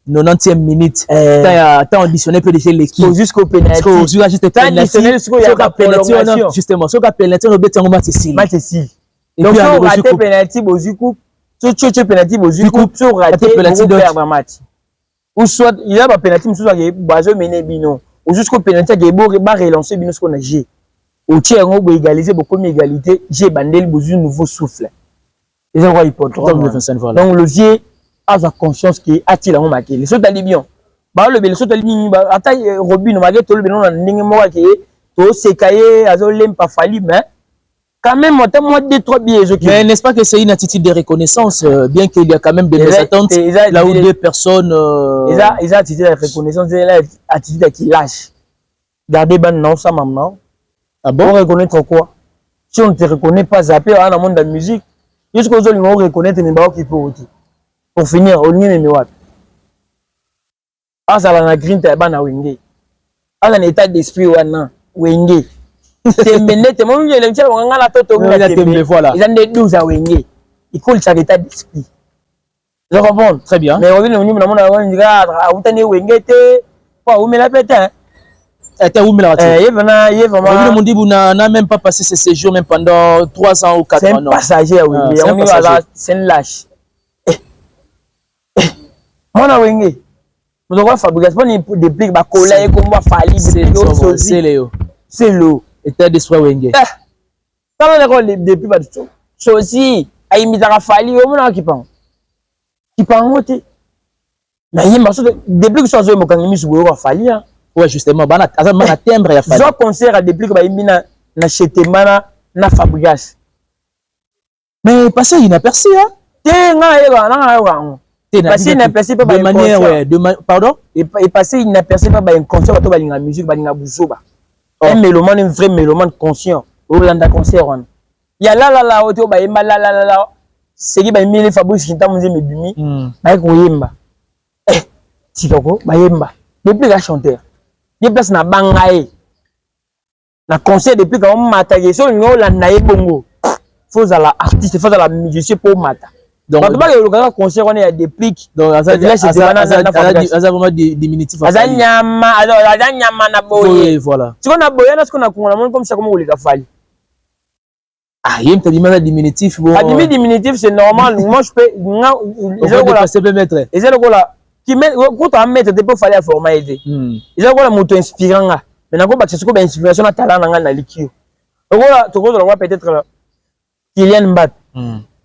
S2: 90e minute, t'as auditionné PDG l'équipe
S1: jusqu'au pénalty.
S2: Justement, ce qu'a pénalty, on bet en match ici.
S1: Donc si on rate pénalty, bozuku, tu pénalty bozuku, tu raté pénalty perdre match. Ou soit il y a pas pénalty, monsieur qui bazo mener bino. Ou jusqu'au pénalty qui est ba relancer bino ce qu'on a G. Au tiers on peut égaliser beaucoup d'égalité, G bandel bozu nouveau souffle. Les endroits hippodrome. Donc le vieux a sa conscience qui a-t-il à marqué les autres alibions bah le les autres alibions bah attaque Robin malgré tout le bien on ningue moi qui to sekaye azolem pas fali mais quand même moi 2-3 billets
S2: mais n'est-ce pas que c'est une attitude de reconnaissance bien qu'il y a quand même des attentes là où deux personnes
S1: ils ont attitude de reconnaissance c'est l'attitude qui lâche garder ban non ça maman ah bon on reconnaître quoi si on ne te reconnaît pas zapper dans le monde de la musique jusqu'aux autres on reconnaître les barreaux qui peut aussi. Pour finir, on y est what? Ah, ça va green taban à Wingé. Ah, un état d'esprit wana Wingé. C'est mené, t'es mon vieux, l'enchère, on a la toto.
S2: Voilà.
S1: Ils ont des 12 à Wingé. Ils coulent ça état d'esprit. Je comprends.
S2: Très bien.
S1: Mais on vient de nous dire, on dirait, où t'en es Wingé, pas où me la pète, hein?
S2: T'es où me la pète?
S1: Il est vraiment.
S2: On dit, vous n'a même pas passé ce séjour, même pendant 3 ans ou 4 ans.
S1: C'est un passager à Wingé. On y va, c'est un lâche. Mon awenge mon doit fabrication ni déplique ba coller comme moi fali
S2: c'est Léo
S1: c'est l'eau
S2: état d'esprit wenge.
S1: Quand on est depuis pas du tout. Aussi, a imité à Fali, au moins qui prend. Qui prend côté. Mais il y a depuis que ça soit mon canimi sur le Fali.
S2: Ouais, justement, bana timbre ya Fali.
S1: Je concert à depuis que ba imina na chetemana na Fabregas.
S2: Mais passé inaperçu hein.
S1: Te nga eba na. Passé inaperçu pas
S2: de manière ouais, pardon?
S1: Et passé inaperçu pas ba inconscient ba to ba linga musique ba linga buzoba. Un mélomane, un vrai mélomane conscient. Olanda concert on. Ya la oto ba yemba la c'est qui ba yemba Fabrice Kinta munze mebimi ba ko yemba tikoko ba yemba depuis la chanteur des place na bangae na concert depuis quand on mata so ngolanda ye bongo faut la artiste faut la musicien pour mata donc ba ba le concert on a des pliques
S2: donc ça vraiment diminutif
S1: azanyama na boye
S2: voilà
S1: tu connais boye na ce qu'on a comme ça comme olika fali.
S2: Ah, il y a un diminutif. Bon,
S1: diminutif, c'est normal. Moi, je peux.
S2: C'est le maître.
S1: Et c'est le gars qui met. Quand tu as maître, tu peux faire la formalité. Et c'est le gars qui inspirant. Mais n'importe quoi, c'est ce qu'on a inspiration à talent dans la liquide. Le gars, tu vois peut-être Kylian Mbappé.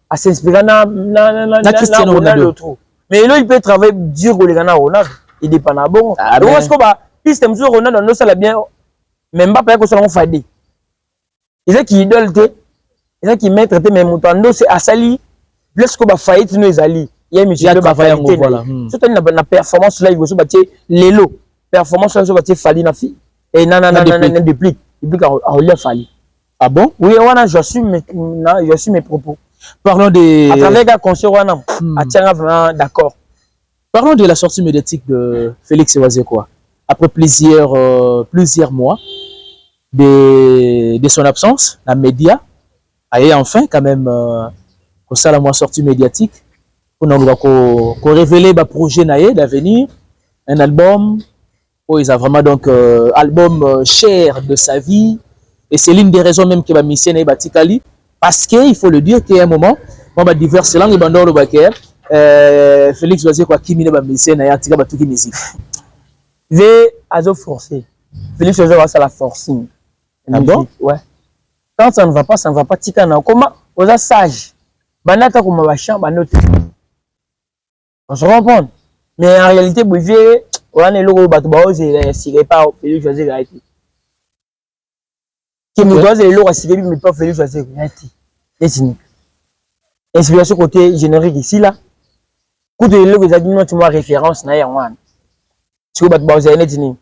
S1: À s'inspirer dans
S2: Cristiano Ronaldo.
S1: Mais là, il peut travailler dur pour les gars Ronaldo. Il dépend de bon. Le gars, ce qu'on va. Si c'est monsieur Ronaldo, non, ça l'a bien. Mais Mbappé, c'est qu'on fait des. Et c'est qui idole. Et qui met traité mais moutando c'est asali lorsque ba faillite nous ezali il y a monsieur ba faillite voilà surtout na performance là il faut battre lelo performance là so battre fali na fi et na depuis on l'a fali.
S2: Ah bon?
S1: Oui on j'assume mes propos.
S2: Parlons de
S1: à travers la concert on a tient vraiment d'accord.
S2: Parlons de la sortie médiatique de Félix Ewazekwa après plusieurs mois de son absence dans les médias. Et enfin, quand même, pour ça, la sortie médiatique, on a révélé le projet d'avenir, un album, où il a vraiment donc album cher de sa vie, et c'est l'une des raisons même qu'il va missionner Batikali, parce qu'il faut le dire qu'à un moment, on va diverses langues, Félix Ewazekwa qui mine va missionner et Tika Batuki musique.
S1: J'ai forcé. Félix Ewazekwa ça la forcing.
S2: Ah bon?
S1: Ouais. Quand ça ne va pas, tika na. Comment on a sage. Banata comme ma chambre, banote. On se comprend. Mais en réalité, vous voyez, on a le bateau c'est pas Félix Ewazekwa. Qui me doit le logo c'est mais pas Félix Ewazekwa. C'est inspiration côté générique ici là. Côté le logo exactement tu vois référence na yanwan. Tu vas bateau c'est netini.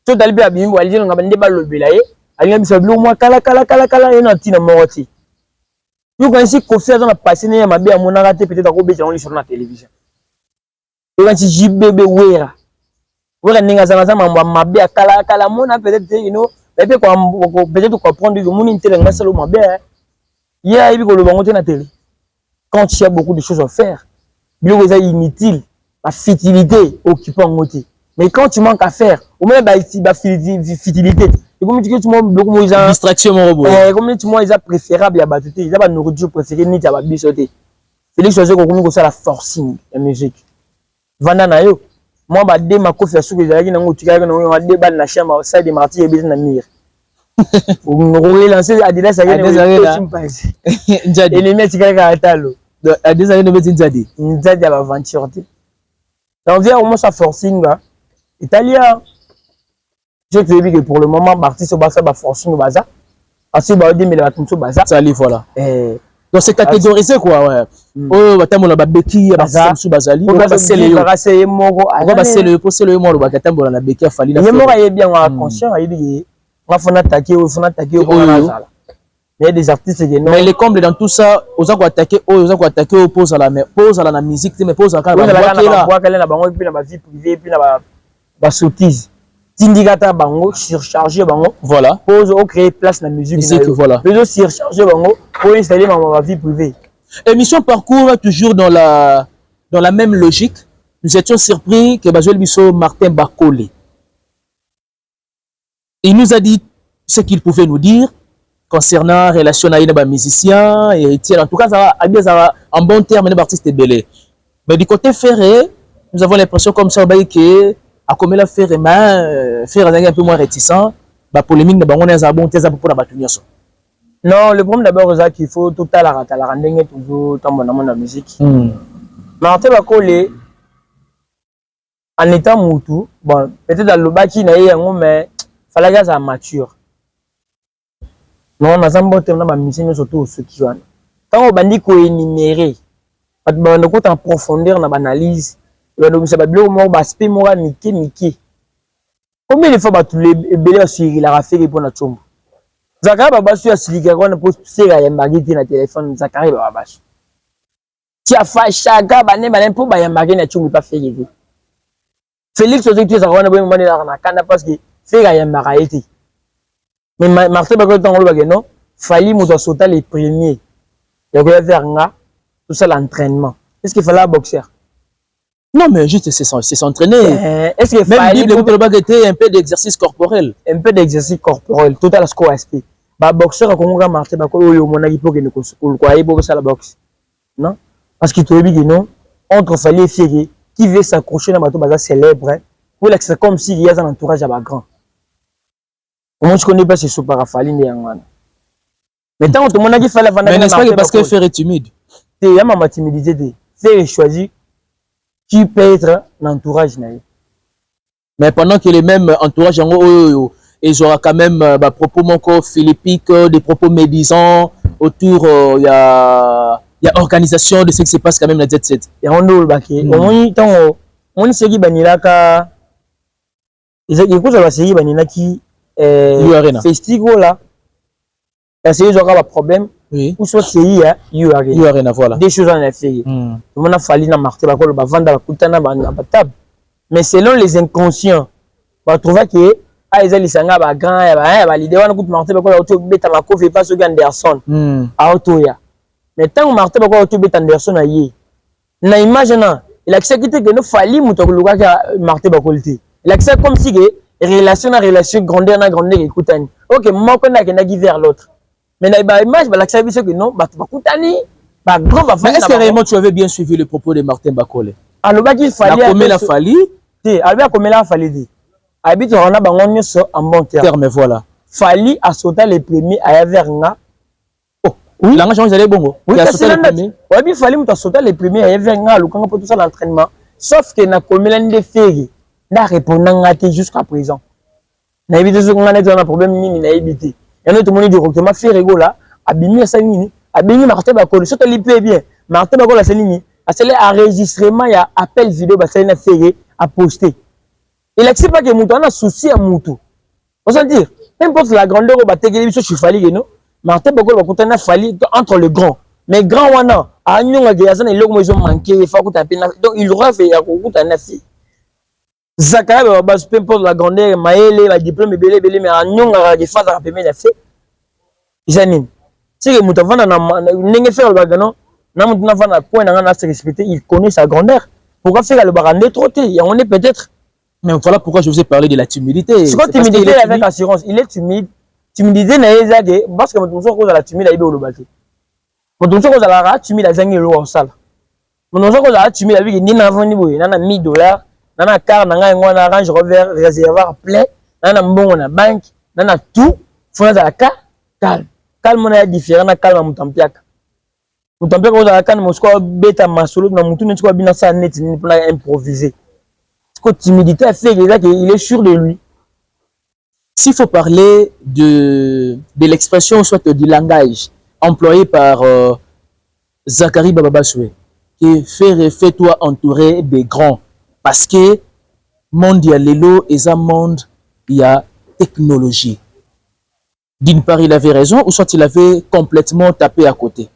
S1: Tout à l'heure bien, on va dire on va débat le bilaye. Alien bisa blue moi kala ena tina moroti. You can see Kofi Azan a passé na mabe ya monaka te peut-être ko beja on sur la télévision. You can see JBB Wera. Wera ninga za mabe ya kala mona peut-être you know, peut-être peut-être comprendre que mon intérêt nga salo mabe. Ya ibi ko lo bango te na télé. Quand il y a beaucoup de choses à faire, bio est inutile, la futilité occupant ngoti. Mais quand tu manques à faire, au moins ba futilité. Et comme tu dis, beaucoup de
S2: distraction, mon robot.
S1: Comme tu dis, ils préférable à battre. Ils ont nourriture préférée, ni à bisoter. Félix Ewazekwa, comme ça, la forcing, la musique. Vanda na yo. Moi, bah, dès ma coffre, je suis allé dans le tigre, on a débat dans la chambre, ça, des martyrs, et bien, dans la mire. On a lancé Adidas, ça y est, et les mecs, c'est quelqu'un à Talo.
S2: Adidas, ça y est, Nzadi.
S1: Nzadi, à l'aventure. On vient au moins sa forcing, italien. Je te dis que pour le moment, Marty se basa ba forcing baza. Assez ba odi mais la tumso baza.
S2: Ça allait voilà. Donc c'est catégorisé quoi ouais. Oh batambola ba beki ba tumso bazali. On va passer le
S1: moko.
S2: On va passer le pour le moko ba katambola na beki afali la.
S1: Yemoko est bien conscient, il dit on va attaquer au bazala. Il y a des artistes qui non.
S2: Mais les combles dans tout ça, aux gens qui attaquer au pose à la musique mais pose à
S1: la bango puis na vie privée puis na ba sottise. Tindikata bango surcharger bango
S2: voilà
S1: pose au créer place la musique
S2: voilà
S1: mais surcharger bango pour installer ma vie privée.
S2: Émission parcours toujours dans la même logique. Nous étions surpris que Bazuel Bisso Martin Bakole il nous a dit ce qu'il pouvait nous dire concernant relation avec les musiciens héritiers. En tout cas ça va en bon terme les artistes belé. Mais du côté ferré nous avons l'impression comme ça que à comme la faire un peu moins réticent ba polémique na bango na za bon teza pour na batu nyonso.
S1: Non, le problème d'abord c'est qu'il faut tout à la ndenge toujours tant mon la musique. Martin Bakole en étant moutou, bon, peut-être dans le baki na yango mais fallait que ça mature. Non, na zambo temna ma mission surtout ceux qui ont. Tant on bandi ko énumérer, on doit en profondeur dans l'analyse, on doit se battre mo baspe mo ga miki. Combien de fois ba tous les belé sur la rafé pour na chombo. Zakari baba sur silika ko na post sera ya mbagiti na téléphone Zakari baba. Ti a fa chaga ba ne pour ba ya mbagiti na chombo pas faire. Félix aussi tu zakona bo mo na kanda parce que faire ya mbagiti. Mais Martin Bakole tant le non, fallait nous sauter les premiers. Il y a faire tout ça l'entraînement. Est-ce qu'il fallait un boxeur?
S2: Non, mais juste c'est s'entraîner.
S1: Est-ce qu'il fallait
S2: un peu d'exercice corporel?
S1: Un peu d'exercice corporel, total score aspect. Bah boxeur comme on Martin Bakole au mon avis pour que nous croyez pour ça la boxe. Non? Parce qu'il trouvait que non, entre fallait faire qui veut s'accrocher dans bateau bazar célèbre pour l'exercer comme s'il y a un entourage à bas grand. Moi je connais pas ce sous parafaline et en mais tant que tout le monde a dit fallait vendre.
S2: Mais n'est-ce pas que parce que faire est timide?
S1: Il y a ma timidité. Faire choisir qui peut être l'entourage.
S2: Mais pendant que les mêmes entourages ils aura quand même des propos philippiques, des propos médisants autour il y a organisation de ce qui se passe quand même dans Jet Set.
S1: Il y a un drôle baké. Au moins tant on sait qui banira ka ils écoutent la série banina qui festival là. La série aura un problème.
S2: Oui.
S1: Ou soit série
S2: Arena voilà.
S1: Des choses en effet. On a fallu na Martin Bakole ba vendre la kutana ba table. Mais selon les inconscients, on trouve que ils allaient sanga ba grand ba l'idée on écoute Martin Bakole auto beta mako fait pas ce Anderson. Auto ya. Mais tant Martin Bakole auto beta Anderson a yi. Na imagine il accepte que nous falli muto luka ka Martin Bakole. Il accepte comme si que relation grandeur na grandeur écoutani. OK, moi qu'on a qui vers l'autre. Mais dans l'image, l'accepte que non, bah écoutani, bah grand bah.
S2: Mais est-ce que réellement tu avais bien suivi le propos de Martin Bakole?
S1: Alors bah qu'il fallait.
S2: Combien la falli?
S1: Albert combien la falli dit. Habite on a bangon nyonso en bon terme.
S2: Voilà.
S1: Falli à sauter les premiers à vers nga.
S2: Oh, oui. Là j'ai allé bongo.
S1: Oui, c'est les premiers. Ouais, il fallait me sauter les premiers à vers nga, le quand pour tout ça l'entraînement. Sauf que na combien de féri, na répondant à jusqu'à présent. Na évité ce qu'on a un problème mini na évité. Il y a tout le monde dit recrutement fait rigolo là, abimi ça nini, abimi Martin Bakole, surtout les peu bien. Martin Bakole a nini, a celle enregistrement, il y a appel vidéo ba ça na fait à poster. Il accepte pas que mouton a souci à mouton. On s'en dire, n'importe la grandeur au batégué biso je fallait non. Martin Bakole va contenter fallait entre le grand. Mais grand wana, a nyonga que ça les ils ont manqué, il faut que tu donc il aura fait à contenter fait. Zakari va bas peu importe la grandeur maëlé la diplôme belé mais a nyonga que fa za permet de faire. Janine. Si que muta vana na ndenge faire le bagano, na muta na vana point na se respecter, il connaît sa grandeur. Pourquoi faire le bagandé trotter? Il y en est peut-être.
S2: Mais voilà pourquoi je vous ai parlé de la timidité.
S1: C'est quoi timidité avec assurance? Il est timide. Timidité na ezage parce que mutu cause la timide aibe olobaki. Mutu cause la timide azangi lo en salle. Mutu cause la timide avec ni na vandi boy, na $1000. Nana car nanga ngona Range Rover réservoir plein nana mbongo na banque nana tout fona za ka calme calme na différent na calme mutampiaka ko za ka mosko beta masolo na mutu ne tiko bina sa net ni pour improviser parce que timidité fait que il est sûr de lui.
S2: S'il faut parler de l'expression soit du langage employé par Zakari Bababasoué qui fait-toi entourer des grands. Parce que monde il y a l'élo et ça monde il y a technologie. D'une part il avait raison ou soit il avait complètement tapé à côté.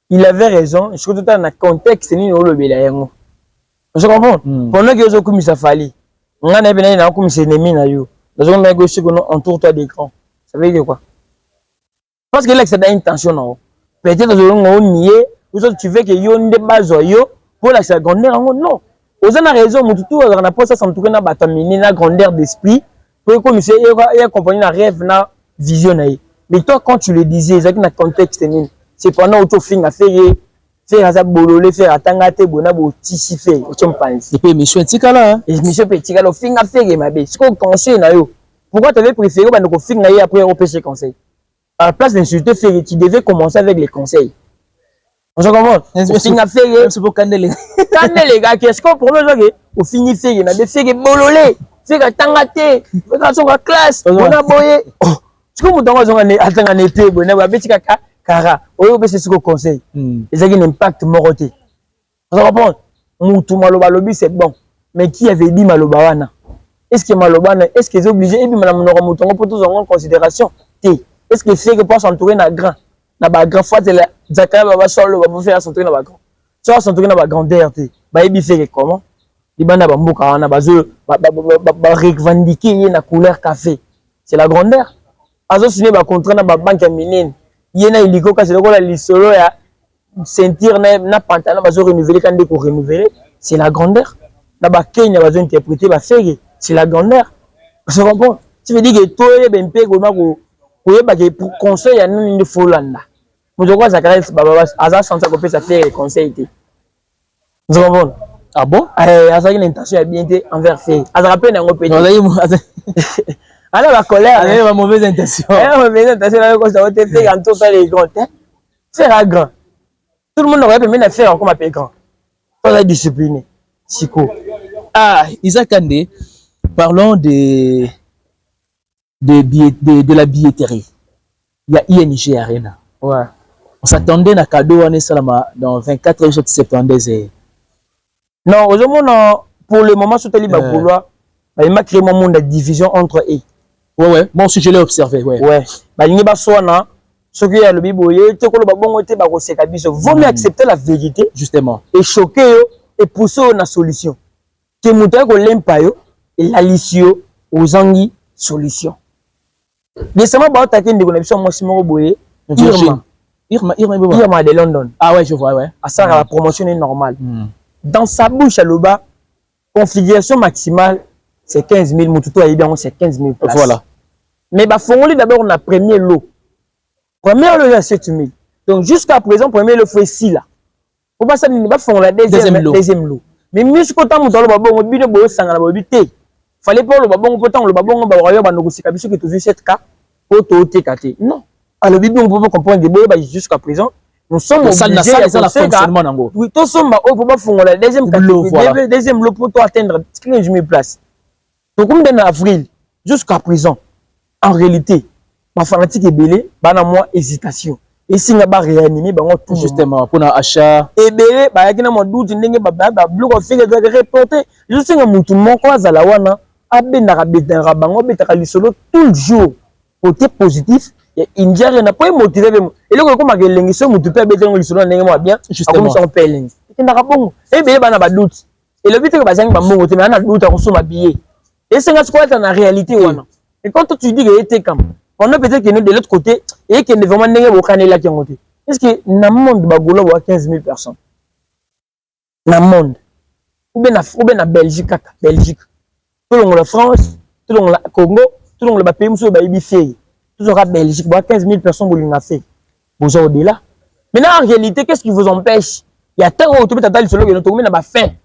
S1: Il avait raison, je crois que dans le contexte ni no lobela yango. Je comprends. Pendant que yo komisa fali, ngana bena na komisa ennemi na yo. Dans un mec aussi qu'on entoure-toi d'écran. Ça veut dire quoi? Parce que là c'est d'intention non. Peut-être que on nier ou soit tu veux que yo ne base yo pour la secondaire non. Vous avez raison, on a pas ça sans tout na batamini na grandeur d'esprit pour comme c'est et accompagner la rêve na vision na. Mais toi quand tu le disais exact na contexte ni c'est pendant auto fin à faire ça bololé faire atangate bona bo tisi fait au champanse.
S2: Et puis mission tikala
S1: et mission petit kala fin à faire ma bé. Ce qu'on conseille na yo. Pourquoi tu avais préféré que tu après au PC conseil? À la place d'insulter Ferry, tu devais commencer avec les conseils. On se comprend?
S2: C'est pour Kandele.
S1: Kandele, gars, qu'est-ce qu'on promet? Au fini, Ferry, na de Ferry bololé, Ferry tangate, Ferry son classe, on a boyé. Tu comprends? On a un été, on a un kara, on a ce conseil. Et ça a un impact moroté. On se comprend? Moutou Maloba Lobby, c'est bon. Mais qui avait dit Malobawana? Est-ce que Malobana, est-ce qu'ils sont obligés? Et puis, Madame Noromoto, pour tous en considération. Est-ce que Ferry peut s'entourer d'un grand? Na ba grand fois de la Zakaya va solo va faire s'entourer na ba grand. Tu vas s'entourer na ba grandeur té. Ba yebi Ferry comment? Li bana ba mboka wana ba zo ba revendiquer na couleur café. C'est la grandeur. Azo signé ba contrat na ba banque minine. Yena iliko ka c'est le la lisolo ya sentir na pantalon ba zo renouveler quand de ko renouveler, c'est la grandeur. Na ba Kenya ba zo interpréter ba Ferry, c'est la grandeur. Je comprends. Tu veux dire que toi ben pe ko ma ko pour conseil ya nini folanda. Je crois que ça a changé à ça faire conseil. Vous comprenez?
S2: Ah bon?
S1: Ça a une intention bien envers Ferry. Ça rappelle un peu. Alors la colère.
S2: Elle a une mauvaise intention.
S1: Elle a une mauvaise intention. Elle a été fait en tout cas les grands. Faire à grand. Tout le monde aurait pu même faire comme un grand. Faut être discipliné. Chico.
S2: Ah, Isaac Kandé, parlons de la billetterie. Il y a ING Arena.
S1: Ouais.
S2: On s'attendait à un cadeau dans 24 heures de septembre.
S1: Non, aujourd'hui, pour le moment, sur le Bagoulois, il m'a créé mon monde de division entre eux.
S2: Ouais. Moi aussi, je l'ai observé. Ouais.
S1: Il y a ce qui est le biboye, vaut mieux accepter la vérité.
S2: Justement.
S1: Et choquer et pousser une solution. Que mouton ko l'empayo et la lissio aux anguilles solution. Récemment, bah attaqué une connexion moi Simon Boye. Irma de London.
S2: Ah ouais, je vois, ouais.
S1: À ça, la promotion est normale. Dans sa bouche, à l'oba, configuration maximale, c'est 15 000. Moutoutou a bien, c'est 15 000 places.
S2: Voilà.
S1: Mais bah, Fongoli, d'abord, on a premier lot. Premier lot, il y a 7 000. Donc, jusqu'à présent, premier lot, il faut 6 là. Pour pas ça, il va faire la deuxième lot. Mais mieux que tant que on a bien sang à la mobilité. Fallait pas le babon, pourtant, le babon, on va négocier quelque chose qui est toujours 7K. Pour te non. Alors, on peut pas comprendre des boys jusqu'à présent. Nous sommes obligés de faire fonctionnement. Oui, tous sommes au pas fond la deuxième catégorie, deuxième lot pour atteindre 15 000 places. Donc, comme en avril jusqu'à présent, en réalité, ma fanatique est belée, bana moi hésitation. Et si on a réanimé, on tout
S2: justement pour l'achat.
S1: Et belé, il y a un doute, il y a un bloc fait de reporter. Je sais que tout le monde croise à la wana, tout le jour, côté positif. Il n'y a rien à pas motiver. Et là, comme il y a des gens qui peuvent être bien, justement, ils sont payés. Et bien, il y a des doutes. Et le but est que les gens qui ont des doutes, ils sont habillés. Et c'est ce qu'on est en réalité. Et quand tu dis que tu comme, on a peut-être que de l'autre côté, et qu'il y a vraiment des gens qui ont été. Est-ce que dans le monde, il y a 15 000 personnes? Dans le monde. Ou bien la Belgique. Tout le monde la France, tout le monde la Congo, tout le monde la pays où il y a fait. Tout le monde Belgique, 15 000 personnes qui l'ont fait. Vous êtes au-delà. Maintenant, en réalité, qu'est-ce qui vous empêche? Il y a tellement de gens qui ont fait.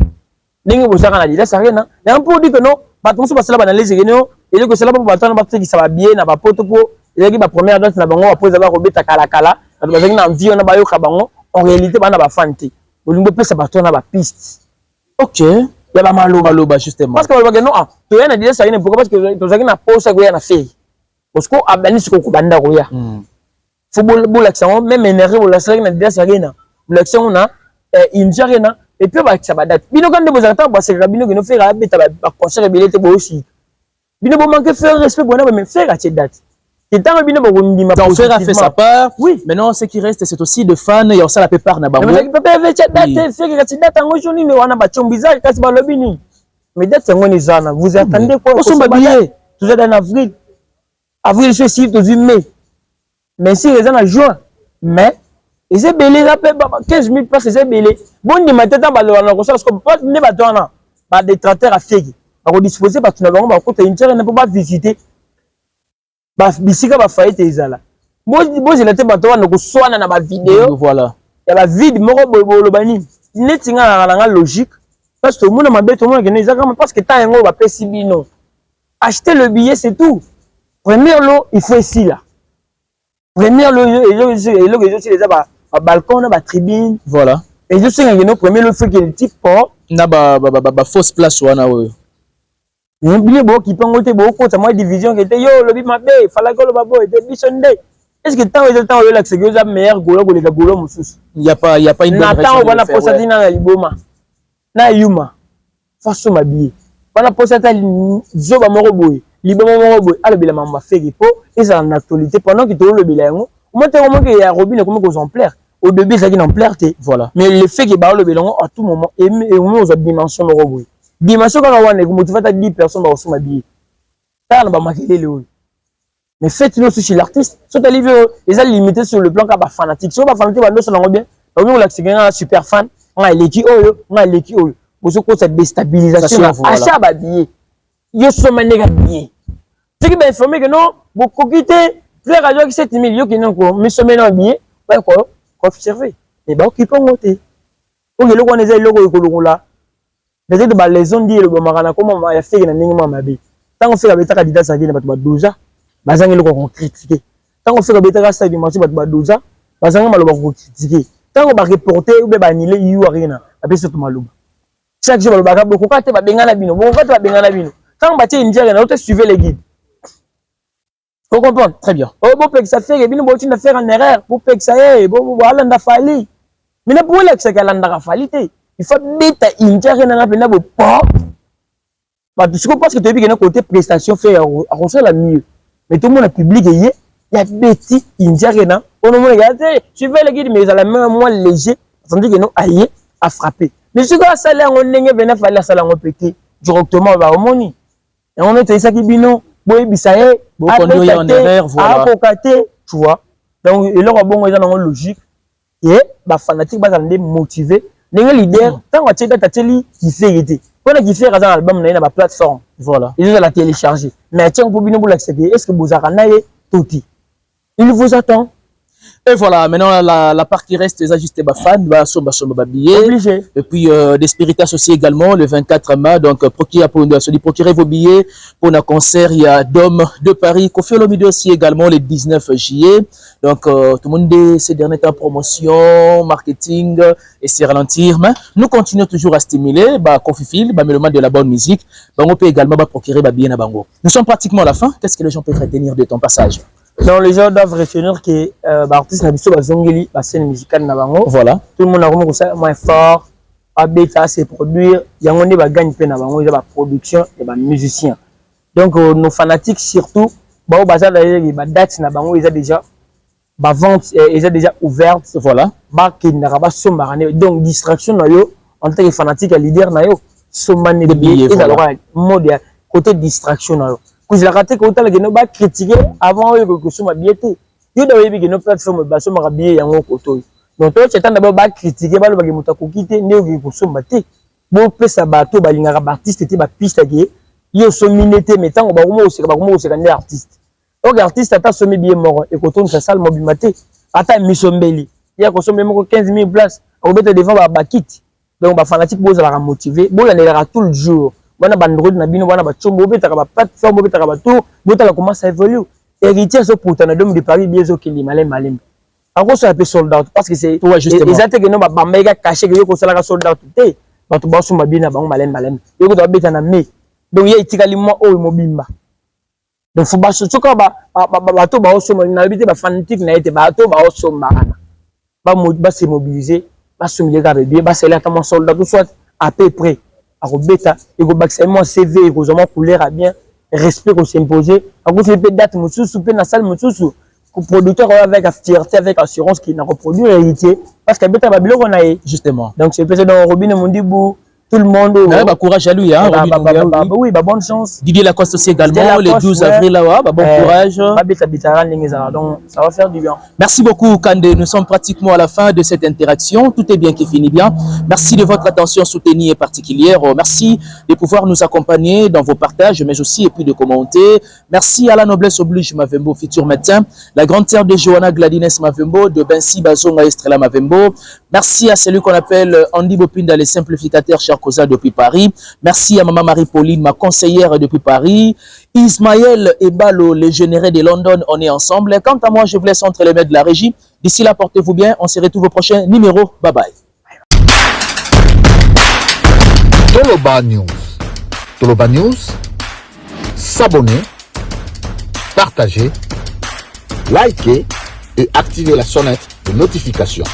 S1: Vous avez dit ça, rien. Et on peut dire que non, parce que c'est là dans les réunions, et que c'est là pour attendre que ça va bien, n'a pas pote pour, et que la première date n'a pas après avoir robé ta kala, on a envie, on a pas eu kabango, en réalité, on n'a pas fanté. Vous ne pouvez pas savoir na ba piste.
S2: OK.
S1: Il y a pas
S2: maloba justement.
S1: Parce que non, tu as dit ça, pourquoi? Parce que tu as une pause ça que na fait. Parce que abani ce ko banda roya. Faut l'action même énergie pour la série na dit ça rien. L'action na injérena et puis ba ça ba date. Bino quand vous attendez parce que bino no faire abeta ba concert belete bo aussi. Bino bo manque faire respect bon mais faire à cette date. Et tant bino bo ndima
S2: donc faire a fait sa part.
S1: Oui.
S2: Maintenant ce qui reste c'est aussi de fans et ça la plupart na bango.
S1: Mais papa fait cette date faire cette date en journée mais on a ba chombiza kasi ba lobini. Mais date ngoni ni zana. Vous attendez quoi?
S2: On va bien.
S1: Tout ça en avril. Avril je suis tout mai. Mais si les gens en juin. Mais ils ont belé là 15 000 places ils ont belé. Bon ni maintenant ba lo na ko parce que pas ne ba tona ba détracteur à faire. Ba disposer parce que na bango ba ko te intere ne peut pas visiter. Ba bisika ba faillite ezala. Bo je l'été ba to na ko swana na ba vidéo.
S2: Voilà.
S1: Ya ba vide moko bo bani. Netinga na logique parce que tout le monde m'a bête tout le monde parce que tant ngo ba pesi bino. Acheter le billet c'est tout. Première lot, il faut ici là. Première lot, les balcon, la tribune.
S2: Voilà.
S1: Et je sais que premier lot, il faut qu'il y ait un petit port.
S2: Na fausse place ou ana oui.
S1: Mais bien beau qui peut monter beaucoup, ça moi division qui était yo le bi mabe, fallait que le babo était bisonde. Est-ce que tant le là c'est que ça meilleur golo que les golo musus.
S2: Il y a pas une bonne
S1: raison. Nathan on posa dina liboma. Na yuma. Façon mabie. Bana posa ta zoba moko boy. Liboma moko boy. Alors bila mamba fait po et ça en actualité pendant que tout le bilango. Au moins comment que ya robine comme exemplaire. Au début ça qui exemplaire voilà. Mais le fait que ba le bilango à tout moment et au aux dimensions moko boy. Dimension quand on est motivé à 10 personnes dans son habillé. Ça on va marquer les loups. Mais faites-le aussi chez l'artiste. Sur ta livre, ils ont limité sur le plan comme fanatique. Si on va fanatique, on va se bien. Donc on c'est un super fan. On a l'équipe on a l'équipe pour ce que cette déstabilisation achat habillé. Yo sommes négatives. Ce qui m'a informé que non, beaucoup quitter, faire radio qui 7 000 yo qui non quoi, mais sommes habillé, ouais quoi, observer. Et bah qui peut monter. Donc le qu'on est logo là. Peut-être que les zones disent le Bamarana, comment on a fait que nous mabi. Tant qu'on fait la bêta candidat, ça vient de Badouza, Bazang est le qu'on critiquer. Tant qu'on fait la bêta ça vient de Badouza, Bazang est le qu'on critiquer. Tant qu'on va reporter ou bien annuler, il y a rien. Après c'est tout malouba. Chaque jour, le bagage, beaucoup quand tu vas bien à la bino, beaucoup quand tu vas bien à la bino. Quand on bâtit une dière, on te suivez les guides. Vous comprenez? Très bien. Oh, bon, que ça fait, et bien, on va faire une erreur. Pour que ça ait, bon, voilà, on a fallu. Mais ne pouvez pas que ça a fallu. Il faut mettre une dière dans la peine de pas. Parce que tu as vu que côté prestation fait à reçoit la mieux. Mais tout le monde a publié, il y a petit une dière dans. On a regardé, suivez les guides, mais ils ont la main moins léger. Tandis que nous, aïe, à frapper. Mais ce que ça là, on n'est pas fallu ça là, on pété directement au moni. Et on est ça qui bino, boy bisaye,
S2: bon conduire en erreur, voilà.
S1: Tu vois. Donc il aura bon ils ont logique et ba fanatique ba ça motivé. Les leaders tant on tient ta télé qui fait été. Quand on fait un album na ba plateforme, voilà. Ils ont la télécharger. Mais tiens pour bino pour l'accéder, est-ce que vous avez tout il vous attend.
S2: Et voilà, maintenant la part qui reste, les ajustés fans,
S1: obligé.
S2: Et puis des spiritas aussi également le 24 mai. Donc procurez vos billets pour un concert. Il y a Dôme de Paris, Kofi Olomide aussi également le 19 juillet. Donc tout le monde dit ces derniers temps promotion, marketing et c'est ralentir. Mais nous continuons toujours à stimuler. Kofi Phil, mélomane de la bonne musique. On peut également procurer des billets na bango. Nous sommes pratiquement à la fin. Qu'est-ce que les gens peuvent retenir de ton passage?
S1: Donc les gens doivent retenir que l'artiste n'a pas zongeli la scène musicale na bango.
S2: Voilà.
S1: Tout le monde a vraiment ça moins fort. Abeta c'est produire. Yango ne va gagner peine na bango, il y a la production et les musiciens. Donc nos fanatiques surtout, ba bazar d'ailleurs ba date na bango, ils ont déjà ba vente ils ont déjà ouverte. Voilà. Ba qui n'a pas sommarane. Donc distraction na yo en tant que fanatique à leader na yo sommane de billets et alors mode côté distraction na yo. Quand j'ai raté quand on a critiqué avant que ce soit bien il y a des plateformes qui sont bien en côté donc toi tu d'abord critiquer ba le bagage muta ko quitter ne ko so maté bon pesa bato ba linga artiste était ba piste qui yo so minete mais tant ba ko se candidat artiste donc artiste ata so bien mort et ko tourne sa salle mobimaté ata misombeli il y a ko so même 15 000 places on mettre devant ba kit donc ba fanatique boza la motiver bon il y tout le jour. Bana bandroid na bino bana ba chombo betaka ba plateforme betaka ba tout botala comment ça évolue héritier so pourtant Dôme de Paris bien zo kili malem encore ça un peu sold out parce que c'est justement exactement que non ba mega caché que yo ko sala sold out té ba to ba so mabina ba malem yo ko to beta na me donc il tikali mo o mobimba donc faut ba so ka ba to ba so na bité ba fanatique na été ba to ba so mbana ba se mobiliser ba so milier garder bien ba c'est là comment sold out soit à peu près à Robeta et go maximum CV et go vraiment couleur à bien respect qu'on s'imposer à cause des dates monsieur souper dans salle monsieur producteur avec fierté avec assurance qui n'a reproduit héritier parce que beta babilo on a
S2: justement
S1: donc c'est peut-être dans Robin Mondibou tout le monde
S2: courage à lui hein
S1: oui bonne chance
S2: Didier Lacoste aussi également le 12 avril là bon courage
S1: donc ça va faire du bien.
S2: Merci beaucoup Kandé, nous sommes pratiquement à la fin de cette interaction, tout est bien qui finit bien. Merci de votre attention soutenue et particulière, merci de pouvoir nous accompagner dans vos partages mais aussi et puis de commenter. Merci à la noblesse oblige Mavembo futur médecin, la grande sœur de Johanna Gladines Mavembo, de Bensi Bazonga Estrella Mavembo. Merci à celui qu'on appelle Andy Bopinda les simplificateurs chargés Pierre Koza depuis Paris. Merci à Maman Marie-Pauline, ma conseillère depuis Paris. Ismaël Ebalo, le général de London, on est ensemble. Quant à moi, je vous laisse entre les mains de la régie. D'ici là, portez-vous bien. On se retrouve au prochain numéro. Bye bye.
S3: Toloba News. Toloba News, s'abonner, partager, liker et activer la sonnette de notification.